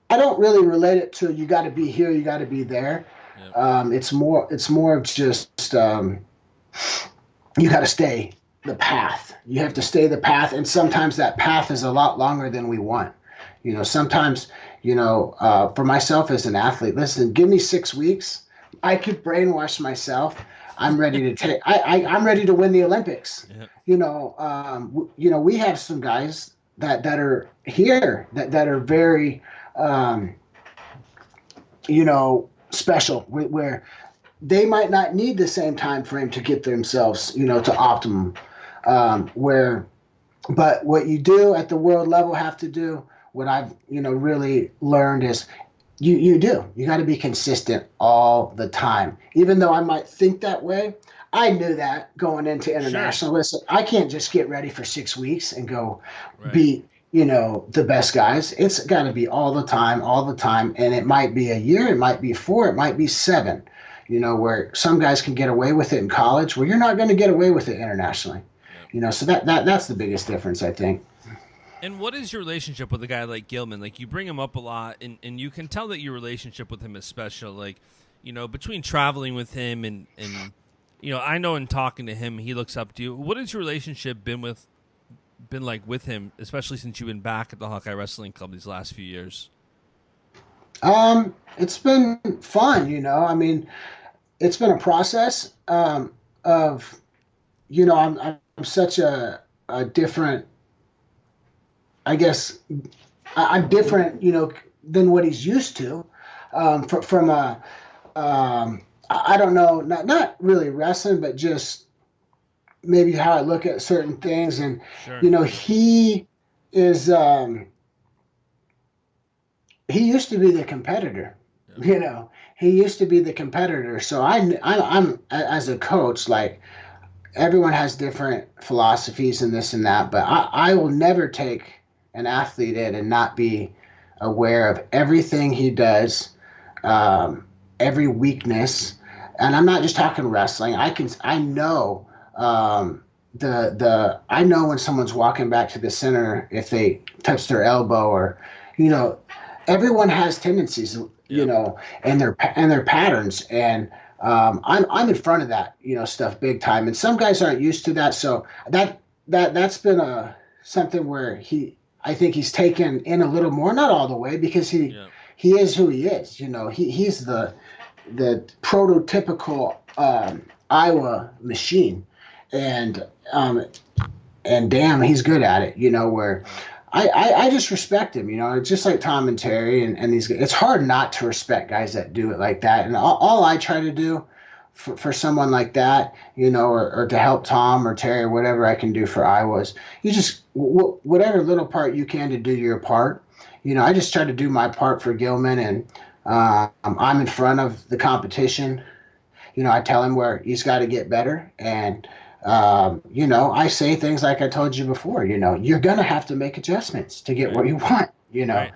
I don't really relate it to you got to be here, you got to be there. Yep. It's more of just you got to stay the path. You have to stay the path. And sometimes that path is a lot longer than we want. Sometimes, for myself as an athlete, listen, give me 6 weeks. I could brainwash myself. I'm ready to I'm ready to win the Olympics. Yep. We have some guys that are here that are very, special, where they might not need the same time frame to get themselves, to optimum. But what you do at the world level have to do, what I've, really learned is you got to be consistent all the time. Even though I might think that way, I knew that going into international. Sure. Listen, I can't just get ready for 6 weeks and go beat, the best guys. It's got to be all the time. And it might be a year, it might be 4, it might be 7, where some guys can get away with it in college, where you're not going to get away with it internationally. So that's the biggest difference, I think. And what is your relationship with a guy like Gilman? Like, you bring him up a lot, and you can tell that your relationship with him is special. Like, between traveling with him and I know in talking to him, he looks up to you. What has your relationship been like with him, especially since you've been back at the Hawkeye Wrestling Club these last few years? It's been fun, I mean, it's been a process of, I'm such a different, I guess I'm different, than what he's used to, from a, I don't know, not really wrestling, but just maybe how I look at certain things. And, sure. He is, he used to be the competitor, he used to be the competitor. So I'm as a coach, like, everyone has different philosophies and this and that, but I will never take an athlete in and not be aware of everything he does, every weakness. And I'm not just talking wrestling. I know I know when someone's walking back to the center if they touch their elbow, or everyone has tendencies, and their patterns, and I'm in front of that stuff big time, and some guys aren't used to that. So that's been something where I think he's taken in a little more, not all the way, because he is who he is. He's the prototypical Iowa machine, and damn, he's good at it. Where I just respect him. Just like Tom and Terry and these guys. It's hard not to respect guys that do it like that. And all I try to do for someone like that, or to help Tom or Terry or whatever I can do for Iowa is you just whatever little part you can to do your part. I just try to do my part for Gilman, and I'm in front of the competition. I tell him where he's got to get better, and I say things like I told you before. You're gonna have to make adjustments to get what you want. Right.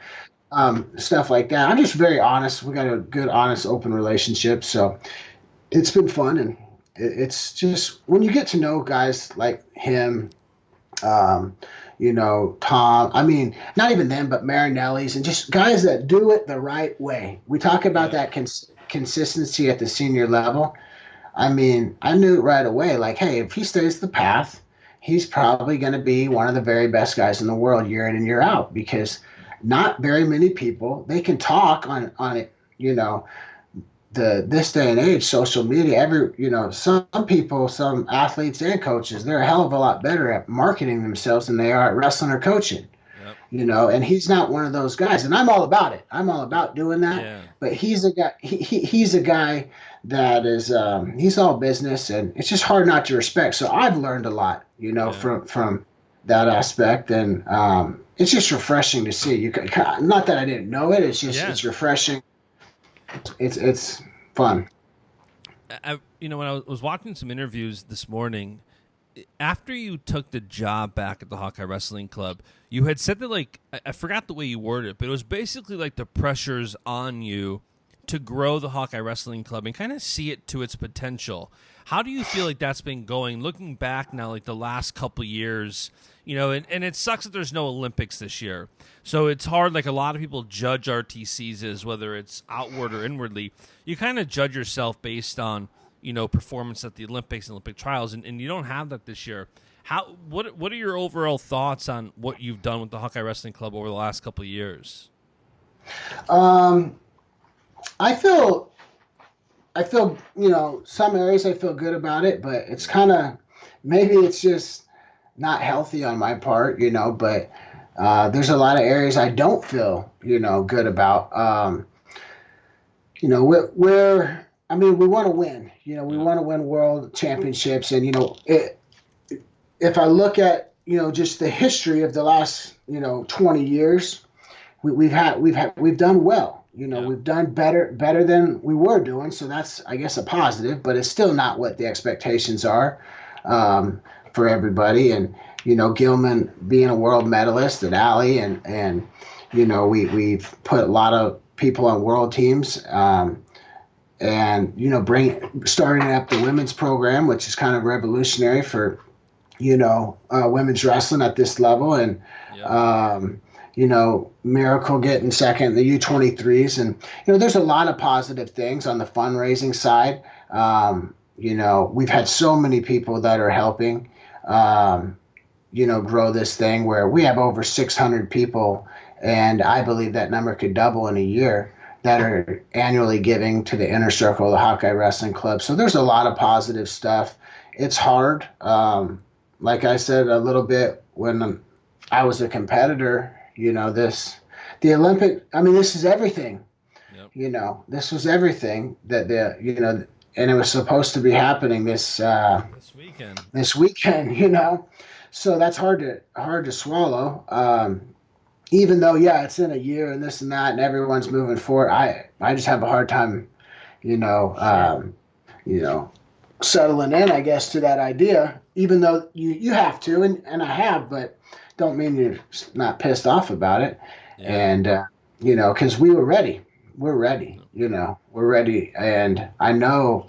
Stuff like that. I'm just very honest. We got a good, honest, open relationship, so it's been fun, and it's just when you get to know guys like him, Tom. I mean, not even them, but Marinelli's, and just guys that do it the right way. We talk about that consistency at the senior level. I mean, I knew right away, like, hey, if he stays the path, he's probably going to be one of the very best guys in the world year in and year out, because not very many people, they can talk on it, this day and age, social media, some people, some athletes and coaches, they're a hell of a lot better at marketing themselves than they are at wrestling or coaching. Yep. And he's not one of those guys, and I'm all about it. I'm all about doing that. Yeah. But he's a guy. He's a guy that is. He's all business, and it's just hard not to respect. So I've learned a lot, from that aspect, and it's just refreshing to see. Not that I didn't know it. It's just it's refreshing. It's fun. When I was watching some interviews this morning, after you took the job back at the Hawkeye Wrestling Club, you had said that, like, I forgot the way you worded it, but it was basically like the pressure's on you to grow the Hawkeye Wrestling Club and kind of see it to its potential. How do you feel like that's been going, looking back now, like the last couple years, and it sucks that there's no Olympics this year. So it's hard, like a lot of people judge RTCs as whether it's outward or inwardly. You kind of judge yourself based on, performance at the Olympics and Olympic trials, and you don't have that this year. What are your overall thoughts on what you've done with the Hawkeye Wrestling Club over the last couple of years? I feel, some areas I feel good about it, but it's kind of, maybe it's just not healthy on my part, but there's a lot of areas I don't feel, good about. We want to win, we want to win world championships. And, if I look at, just the history of the last, 20 years, we've done well. Yeah. We've done better than we were doing. So that's, I guess, a positive, but it's still not what the expectations are for everybody. And, Gilman being a world medalist at Alley, and we've put a lot of people on world teams, and, starting up the women's program, which is kind of revolutionary for, women's wrestling at this level. And, Miracle getting second in the U23s. And, there's a lot of positive things on the fundraising side. We've had so many people that are helping, grow this thing, where we have over 600 people, and I believe that number could double in a year, that are annually giving to the Inner Circle of the Hawkeye Wrestling Club. So there's a lot of positive stuff. It's hard. Like I said a little bit when I was a competitor, this is everything. Yep. This was everything that and it was supposed to be happening this weekend. So that's hard to swallow. Even though, it's in a year and this and that, and everyone's moving forward, I just have a hard time, settling in, I guess, to that idea. Even though you have to, and I have, but don't mean you're not pissed off about it. Yeah. And because we were ready. We're ready. We're ready, and I know.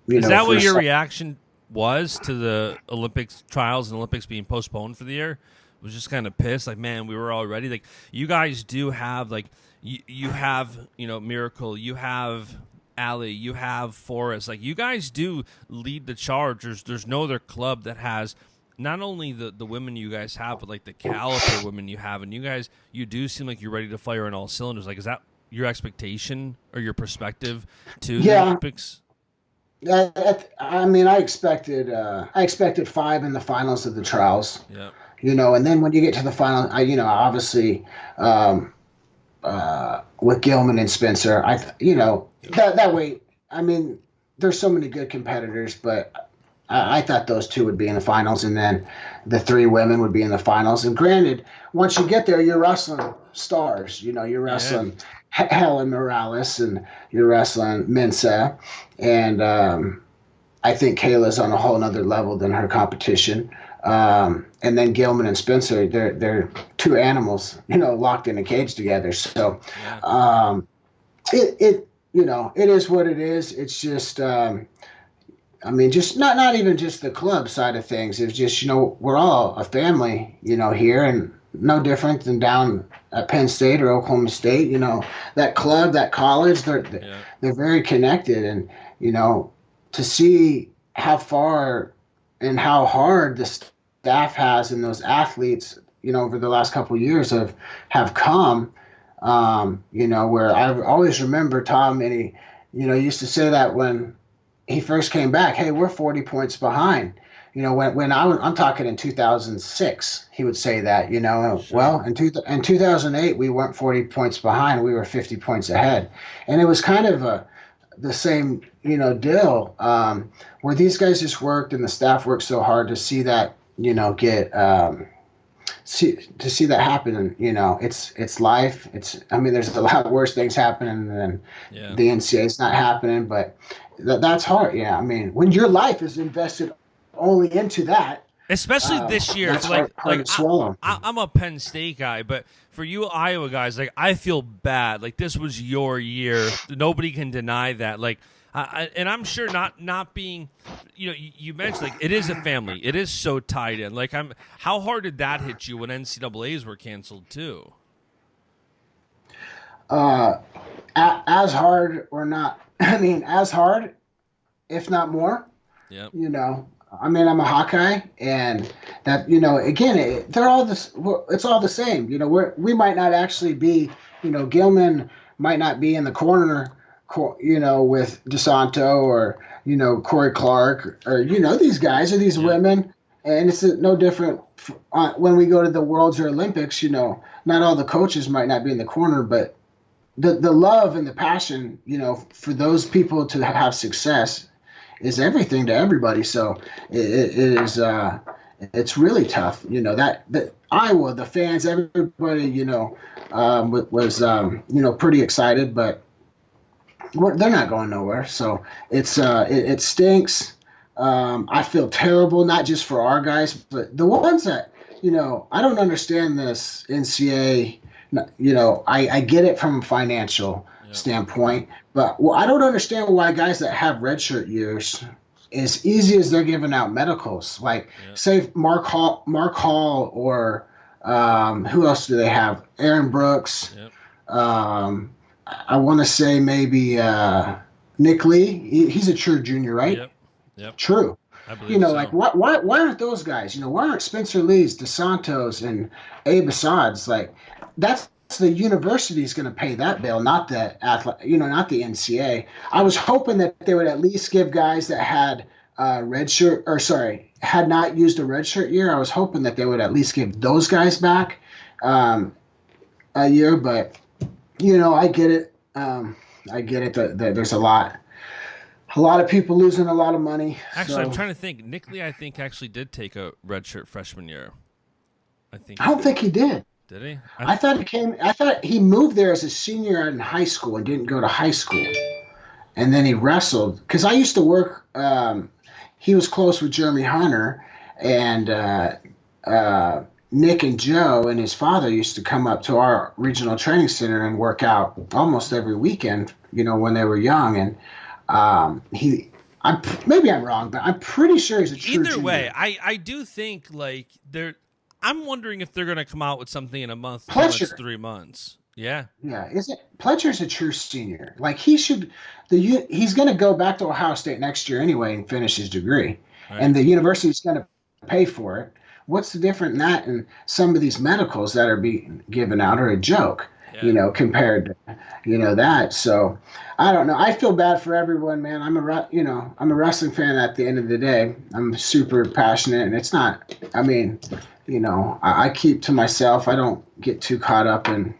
Is that what your reaction was to the Olympics trials and Olympics being postponed for the year? Was just kind of pissed, like, man, we were all ready. Like, you guys do have, like, you have, Miracle, you have Allie, you have Forrest. Like, you guys do lead the charge. There's no other club that has not only the women you guys have, but, like, the caliber women you have. And you do seem like you're ready to fire on all cylinders. Like, is that your expectation or your perspective to the Olympics? I expected 5 in the finals of the trials. Yeah. And then when you get to the final, obviously, with Gilman and Spencer, that way, there's so many good competitors, but I thought those 2 would be in the finals, and then the 3 women would be in the finals. And granted, once you get there, you're wrestling stars. You're wrestling Helen Morales, and you're wrestling Mensa, and I think Kayla's on a whole nother level than her competition. And then Gilman and Spencer, they're 2 animals, locked in a cage together. So, it is what it is. It's just, just not even just the club side of things. It's just, we're all a family, here, and no different than down at Penn State or Oklahoma State. That club, that college, they're very connected, and, to see how far and how hard the staff has and those athletes, over the last couple of years have come, where I always remember Tom, and he, used to say that when he first came back, hey, we're 40 points behind. When I'm talking in 2006, he would say that, Sure. Well, in 2008, we weren't 40 points behind. We were 50 points ahead. And it was kind of the same, deal, where these guys just worked and the staff worked so hard to see that, see that happen. And, it's life. There's a lot worse things happening than the NCAA's not happening, but that's hard. Yeah. When your life is invested only into that, especially this year, that's hard to swallow. I'm a Penn State guy, but for you Iowa guys, like, I feel bad. Like, this was your year. Nobody can deny that. Like, and I'm sure not being, you mentioned, like, it is a family. It is so tied in. Like, how hard did that hit you when NCAAs were canceled too? As hard or not? As hard, if not more. Yeah. I'm a Hawkeye, and that, again, they're all this. It's all the same. We might not actually be, Gilman might not be in the corner, with DeSanto or, Corey Clark or, these guys or these women. And it's no different when we go to the Worlds or Olympics. Not all the coaches might not be in the corner, but the love and the passion, for those people to have success is everything to everybody. So it is it's really tough. That Iowa, the fans, everybody, was pretty excited, but they're not going nowhere. So it stinks. I feel terrible, not just for our guys, but the ones that, I don't understand this NCAA. I get it from a financial standpoint, but I don't understand why guys that have redshirt years, as easy as they're giving out medicals, like say Mark Hall or who else do they have? Aaron Brooks. Yep. I want to say maybe Nick Lee. He's a true junior, right? Yep. True. I believe so. Like why aren't those guys? Why aren't Spencer Lee's, DeSantos, and Abe Assad's? Like that's the university's going to pay that bill, not the not the NCAA. I was hoping that they would at least give guys that had had not used a redshirt year. I was hoping that they would at least give those guys back a year, but I get it. I get it that there's a lot of people losing a lot of money. Actually, I'm trying to think. Nick Lee, I think, actually did take a redshirt freshman year. I don't think he did. Did he? I thought he moved there as a senior in high school and didn't go to high school, and then he wrestled. Because I used to work. He was close with Jeremy Hunter, and Nick and Joe and his father used to come up to our regional training center and work out almost every weekend. When they were young, and maybe I'm wrong, but I'm pretty sure he's a true Either junior. way, I do think like I'm wondering if they're going to come out with something in a month. Pletcher. 3 months. Yeah. Yeah. Pletcher's a true senior. Like he's going to go back to Ohio State next year anyway and finish his degree. Right. And the university's going to pay for it. What's the difference in that and some of these medicals that are being given out are a joke, compared to, that. So I don't know. I feel bad for everyone, man. I'm a wrestling fan at the end of the day. I'm super passionate, and it's not, I keep to myself. I don't get too caught up in,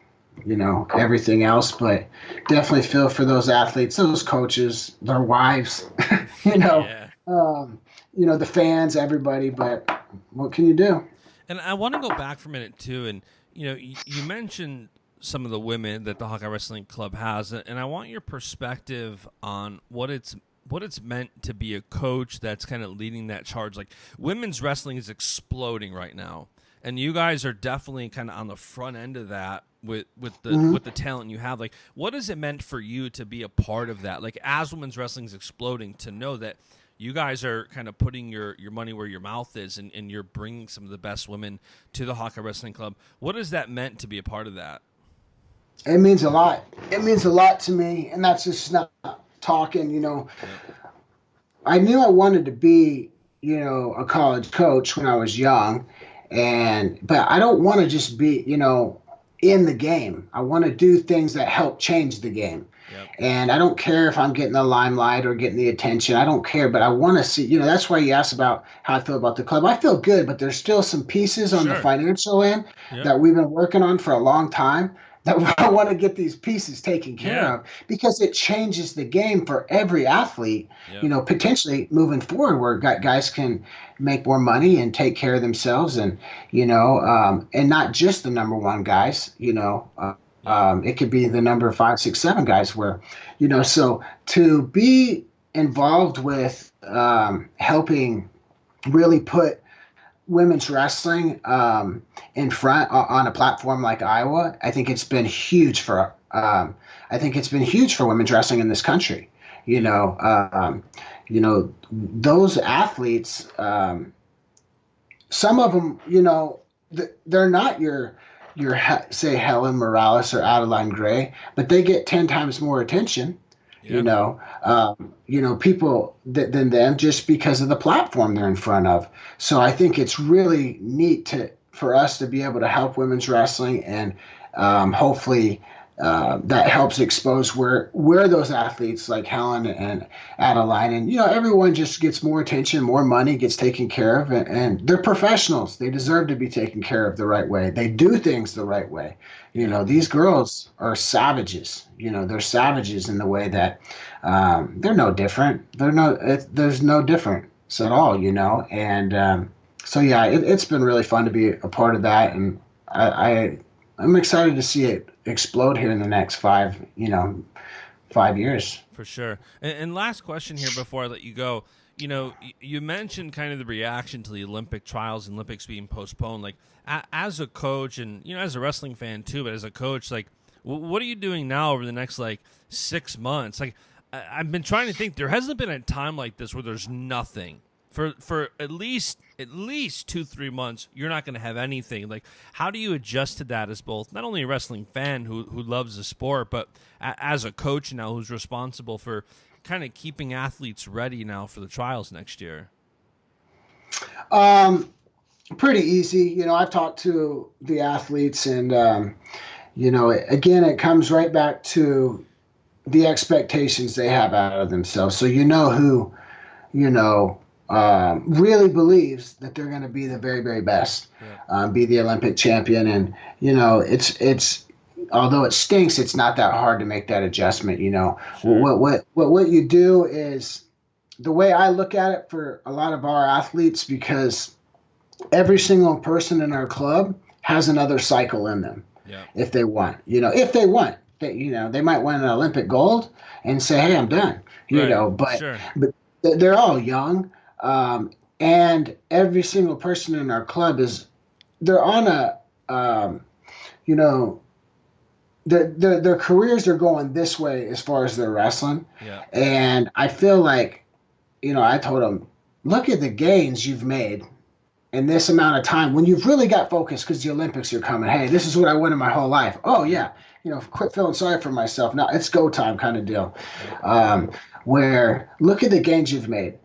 everything else, but definitely feel for those athletes, those coaches, their wives, the fans, everybody, but what can you do? And I want to go back for a minute too. And, you mentioned some of the women that the Hawkeye Wrestling Club has, and I want your perspective on what it's meant to be a coach that's kind of leading that charge. Like women's wrestling is exploding right now, and you guys are definitely kind of on the front end of that with the talent you have. Like, what has it meant for you to be a part of that? Like, as women's wrestling is exploding, to know that you guys are kind of putting your money where your mouth is, and you're bringing some of the best women to the Hawkeye Wrestling Club. What has that meant to be a part of that? It means a lot. It means a lot to me, and that's just not talking, I knew I wanted to be, a college coach when I was young, but I don't want to just be, in the game. I want to do things that help change the game. Yep. And I don't care if I'm getting the limelight or getting the attention. I don't care, but I want to see, that's why you asked about how I feel about the club. I feel good, but there's still some pieces on the financial end that we've been working on for a long time that I want to get these pieces taken care of, because it changes the game for every athlete, potentially moving forward, where guys can make more money and take care of themselves, and, and not just the number one guys, it could be the number 5, 6, 7 guys where, so to be involved with helping really put women's wrestling in front on a platform like Iowa, I think it's been huge for women's wrestling in this country. Those athletes, some of them, they're not your say Helen Morales or Adeline Gray, but they get 10 times more attention. People than them, just because of the platform they're in front of. So I think it's really neat for us to be able to help women's wrestling, and hopefully that helps expose where those athletes like Helen and Adeline and everyone just gets more attention, more money gets taken care of, and they're professionals. They deserve to be taken care of the right way. They do things the right way. These girls are savages. They're savages in the way that they're no different. There's no difference at all. And So yeah, it's been really fun to be a part of that, and I'm excited to see it explode here in the next 5 years. For sure. And last question here before I let you go. You mentioned kind of the reaction to the Olympic trials and Olympics being postponed. Like, as a coach and, as a wrestling fan too, but as a coach, like, what are you doing now over the next, 6 months? Like, I've been trying to think. There hasn't been a time like this where there's nothing. For at least 2-3 months, you're not going to have anything. Like, how do you adjust to that as both not only a wrestling fan who loves the sport, but as a coach now who's responsible for kind of keeping athletes ready now for the trials next year? Pretty easy. I've talked to the athletes, and again, it comes right back to the expectations they have out of themselves. So who really believes that they're going to be the very, very best, be the Olympic champion. And, it's although it stinks, it's not that hard to make that adjustment. Sure. What you do is, the way I look at it for a lot of our athletes, because every single person in our club has another cycle in them. Yeah. If they want, they might win an Olympic gold and say, hey, I'm done, but, sure. But they're all young. And every single person in our club they're on their careers are going this way as far as their wrestling. Yeah. And I feel like, I told them, look at the gains you've made in this amount of time when you've really got focused, because the Olympics are coming. Hey, this is what I wanted my whole life. Oh yeah. Quit feeling sorry for myself. Now it's go time kind of deal. Where look at the gains you've made.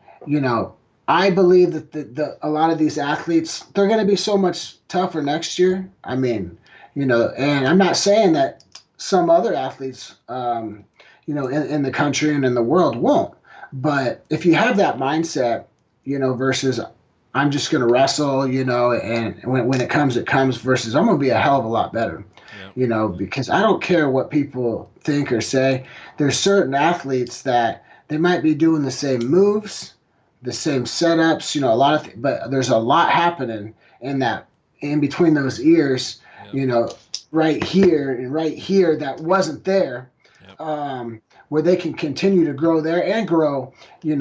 I believe that a lot of these athletes, they're going to be so much tougher next year. I mean, and I'm not saying that some other athletes, in the country and in the world won't. But if you have that mindset, versus I'm just going to wrestle, and when it comes, versus I'm going to be a hell of a lot better, because I don't care what people think or say. There's certain athletes that they might be doing the same moves, the same setups, but there's a lot happening in between those ears, right here and right here that wasn't there, where they can continue to grow there and grow, take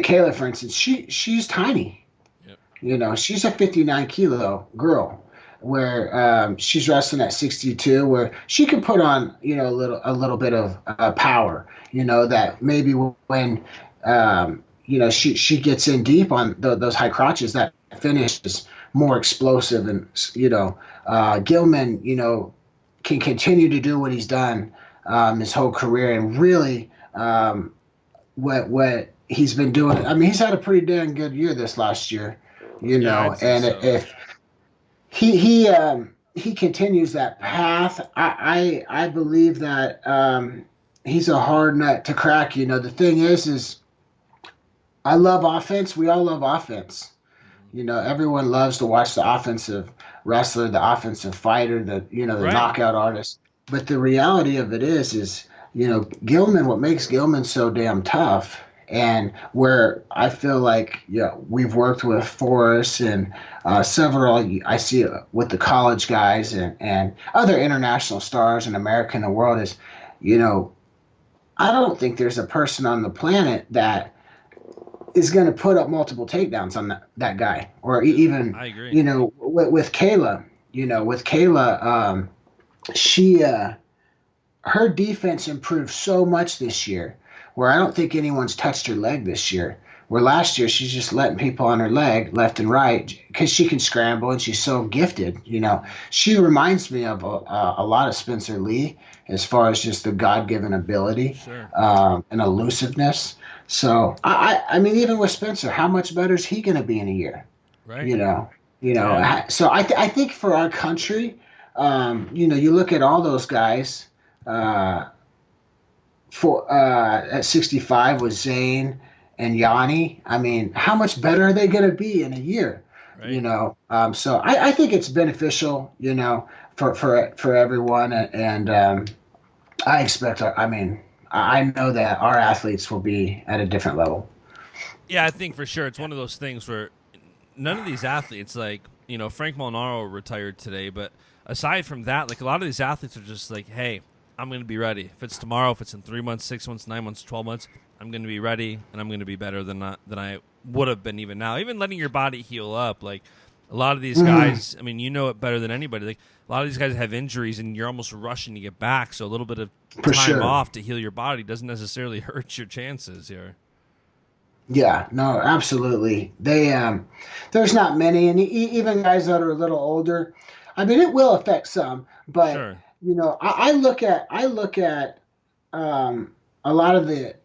Kayla, for instance. She's tiny, she's a 59 kilo girl, where she's wrestling at 62, where she can put on, a little bit of power, that maybe when, she gets in deep on those high crotches, that finish is more explosive. And, Gilman, can continue to do what he's done his whole career, and really what he's been doing. I mean, he's had a pretty damn good year this last year, if he continues that path, I believe that he's a hard nut to crack. The thing is I love offense. We all love offense. Everyone loves to watch the offensive wrestler, the offensive fighter, the right. Knockout artist. But the reality of it is Gilman, what makes Gilman so damn tough, and where I feel like we've worked with Forrest and several, I see it with the college guys and other international stars and America in the world, is, I don't think there's a person on the planet that is going to put up multiple takedowns on that guy, or even, I agree. With Kayla, she, her defense improved so much this year, where I don't think anyone's touched her leg this year, where last year she's just letting people on her leg left and right because she can scramble and she's so gifted. She reminds me of a lot of Spencer Lee as far as just the God-given ability, sure. And elusiveness. So I mean, even with Spencer, how much better is he going to be in a year? Right. Yeah. So I think for our country, you look at all those guys, at 65 with Zane and Yanni. I mean, how much better are they going to be in a year? Right. So I think it's beneficial, for everyone, and I expect. I know that our athletes will be at a different level. Yeah, I think for sure it's one of those things where none of these athletes, like, Frank Molinaro retired today, but aside from that, like, a lot of these athletes are just like, hey, I'm going to be ready. If it's tomorrow, if it's in 3 months, 6 months, 9 months, 12 months, I'm going to be ready, and I'm going to be better than I would have been even now. Even letting your body heal up, like, a lot of these guys, I mean, you know it better than anybody. Like, a lot of these guys have injuries, and you're almost rushing to get back, so a little bit of time off to heal your body doesn't necessarily hurt your chances here. Yeah, no, absolutely. There's not many, and even guys that are a little older. I mean, it will affect some, but Sure. I look at a lot of the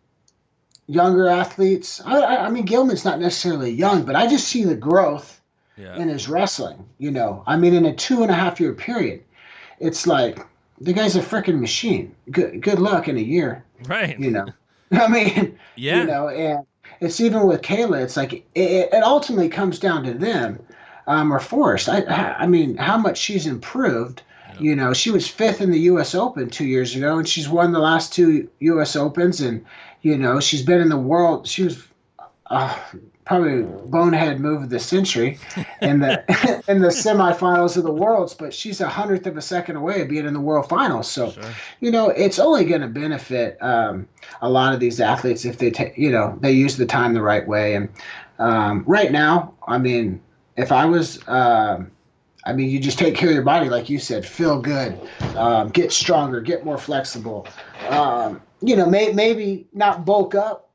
younger athletes. I mean, Gilman's not necessarily young, but I just see the growth in his wrestling. I mean, in a 2.5 year period, it's like the guy's a freaking machine. Good luck in a year, right? I mean, yeah, and it's even with Kayla. It's like it ultimately comes down to them, or Forrest. I mean, how much she's improved. She was 5th in the U.S. Open 2 years ago, and she's won the last 2 U.S. Opens, and she's been in the world. She was probably bonehead move of the century in the in the semifinals of the Worlds, but she's 100th of a second away of being in the World Finals. So, sure. It's only going to benefit a lot of these athletes if they they use the time the right way. And right now, I mean, if I was you just take care of your body, like you said, feel good, get stronger, get more flexible. Maybe not bulk up,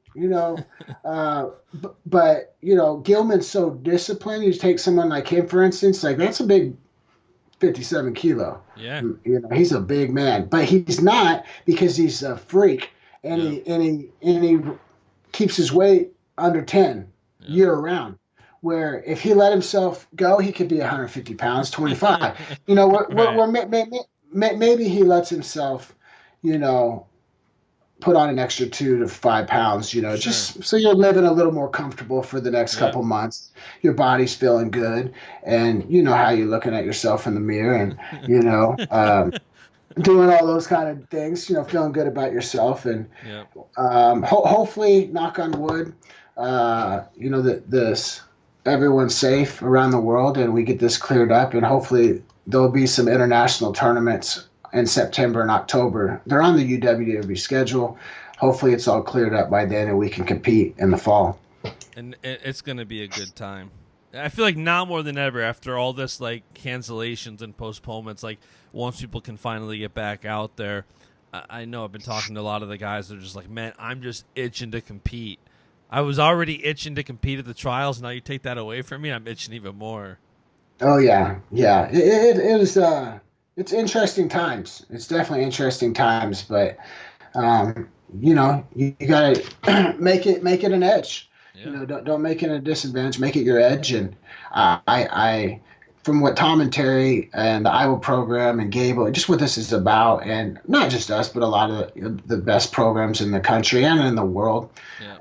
but Gilman's so disciplined. You take someone like him, for instance, like that's a big 57 kilo. Yeah. He's a big man, but he's not because he's a freak and he keeps his weight under 10 year round. Where if he let himself go, he could be 150 pounds, 25. Maybe he lets himself, put on an extra 2 to 5 pounds, Sure. just so you're living a little more comfortable for the next couple months. Your body's feeling good, and you know how you're looking at yourself in the mirror, and doing all those kind of things. Feeling good about yourself, and hopefully, knock on wood, this. Everyone's safe around the world, and we get this cleared up, and hopefully there'll be some international tournaments in September and October. They're on the UWW schedule. Hopefully it's all cleared up by then and we can compete in the fall. And it's going to be a good time. I feel like now more than ever, after all this like cancellations and postponements, like once people can finally get back out there, I know I've been talking to a lot of the guys that are just like, man, I'm just itching to compete. I was already itching to compete at the trials. Now you take that away from me, I'm itching even more. Oh yeah. It is. It's interesting times. It's definitely interesting times, but you gotta make it an edge. Yeah. Don't make it a disadvantage. Make it your edge. And I from what Tom and Terry and the Iowa program and Gable, just what this is about, and not just us, but a lot of the best programs in the country and in the world.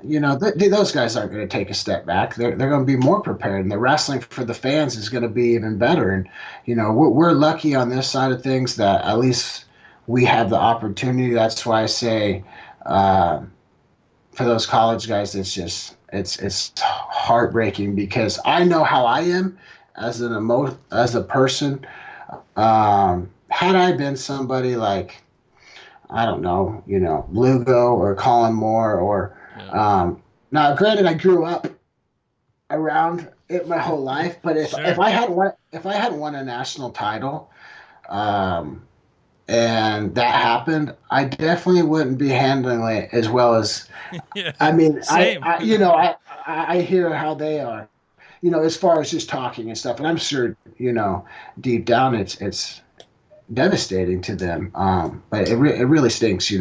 Yeah. Those guys aren't going to take a step back. They're going to be more prepared, and the wrestling for the fans is going to be even better. And we're lucky on this side of things that at least we have the opportunity. That's why I say for those college guys, it's heartbreaking because I know how I am as a person. Had I been somebody like, I don't know, Lugo or Colin Moore or now granted I grew up around it my whole life, but if I hadn't won a national title and that happened, I definitely wouldn't be handling it as well as I mean same. I hear how they are. As far as just talking and stuff, and I'm sure, deep down it's devastating to them. But it really stinks,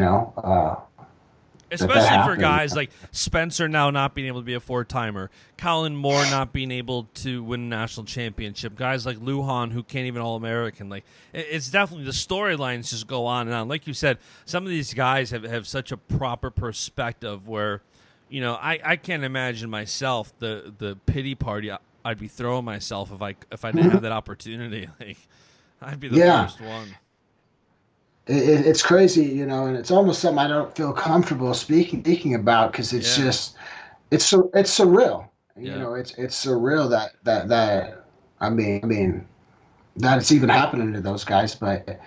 Especially for guys like Spencer now not being able to be a 4-timer, Colin Moore not being able to win a national championship, guys like Lujan who can't even All-American. Like, it's definitely the storylines just go on and on. Like you said, some of these guys have such a proper perspective where, I can't imagine myself the pity party I'd be throwing myself if I didn't have that opportunity. Like, I'd be the first one. It's crazy, and it's almost something I don't feel comfortable speaking about because it's just it's surreal. Yeah. You know, it's surreal that I mean that it's even happening to those guys, but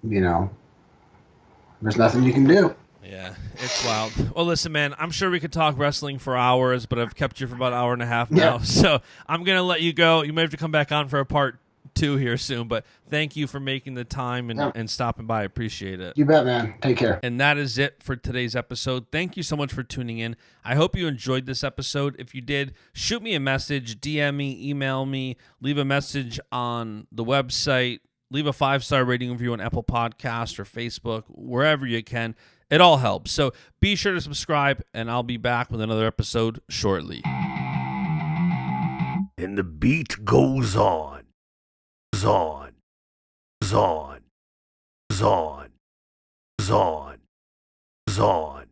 you know, there's nothing you can do. Yeah, it's wild. Well, listen, man, I'm sure we could talk wrestling for hours, but I've kept you for about an hour and a half now, Yeah. so I'm going to let you go. You may have to come back on for a part 2 here soon, but thank you for making the time and stopping by. I appreciate it. You bet, man. Take care. And that is it for today's episode. Thank you so much for tuning in. I hope you enjoyed this episode. If you did, shoot me a message, DM me, email me, leave a message on the website, leave a 5-star rating review on Apple Podcasts or Facebook, wherever you can. It all helps. So be sure to subscribe, and I'll be back with another episode shortly. And the beat goes on. On. On. On. On. On.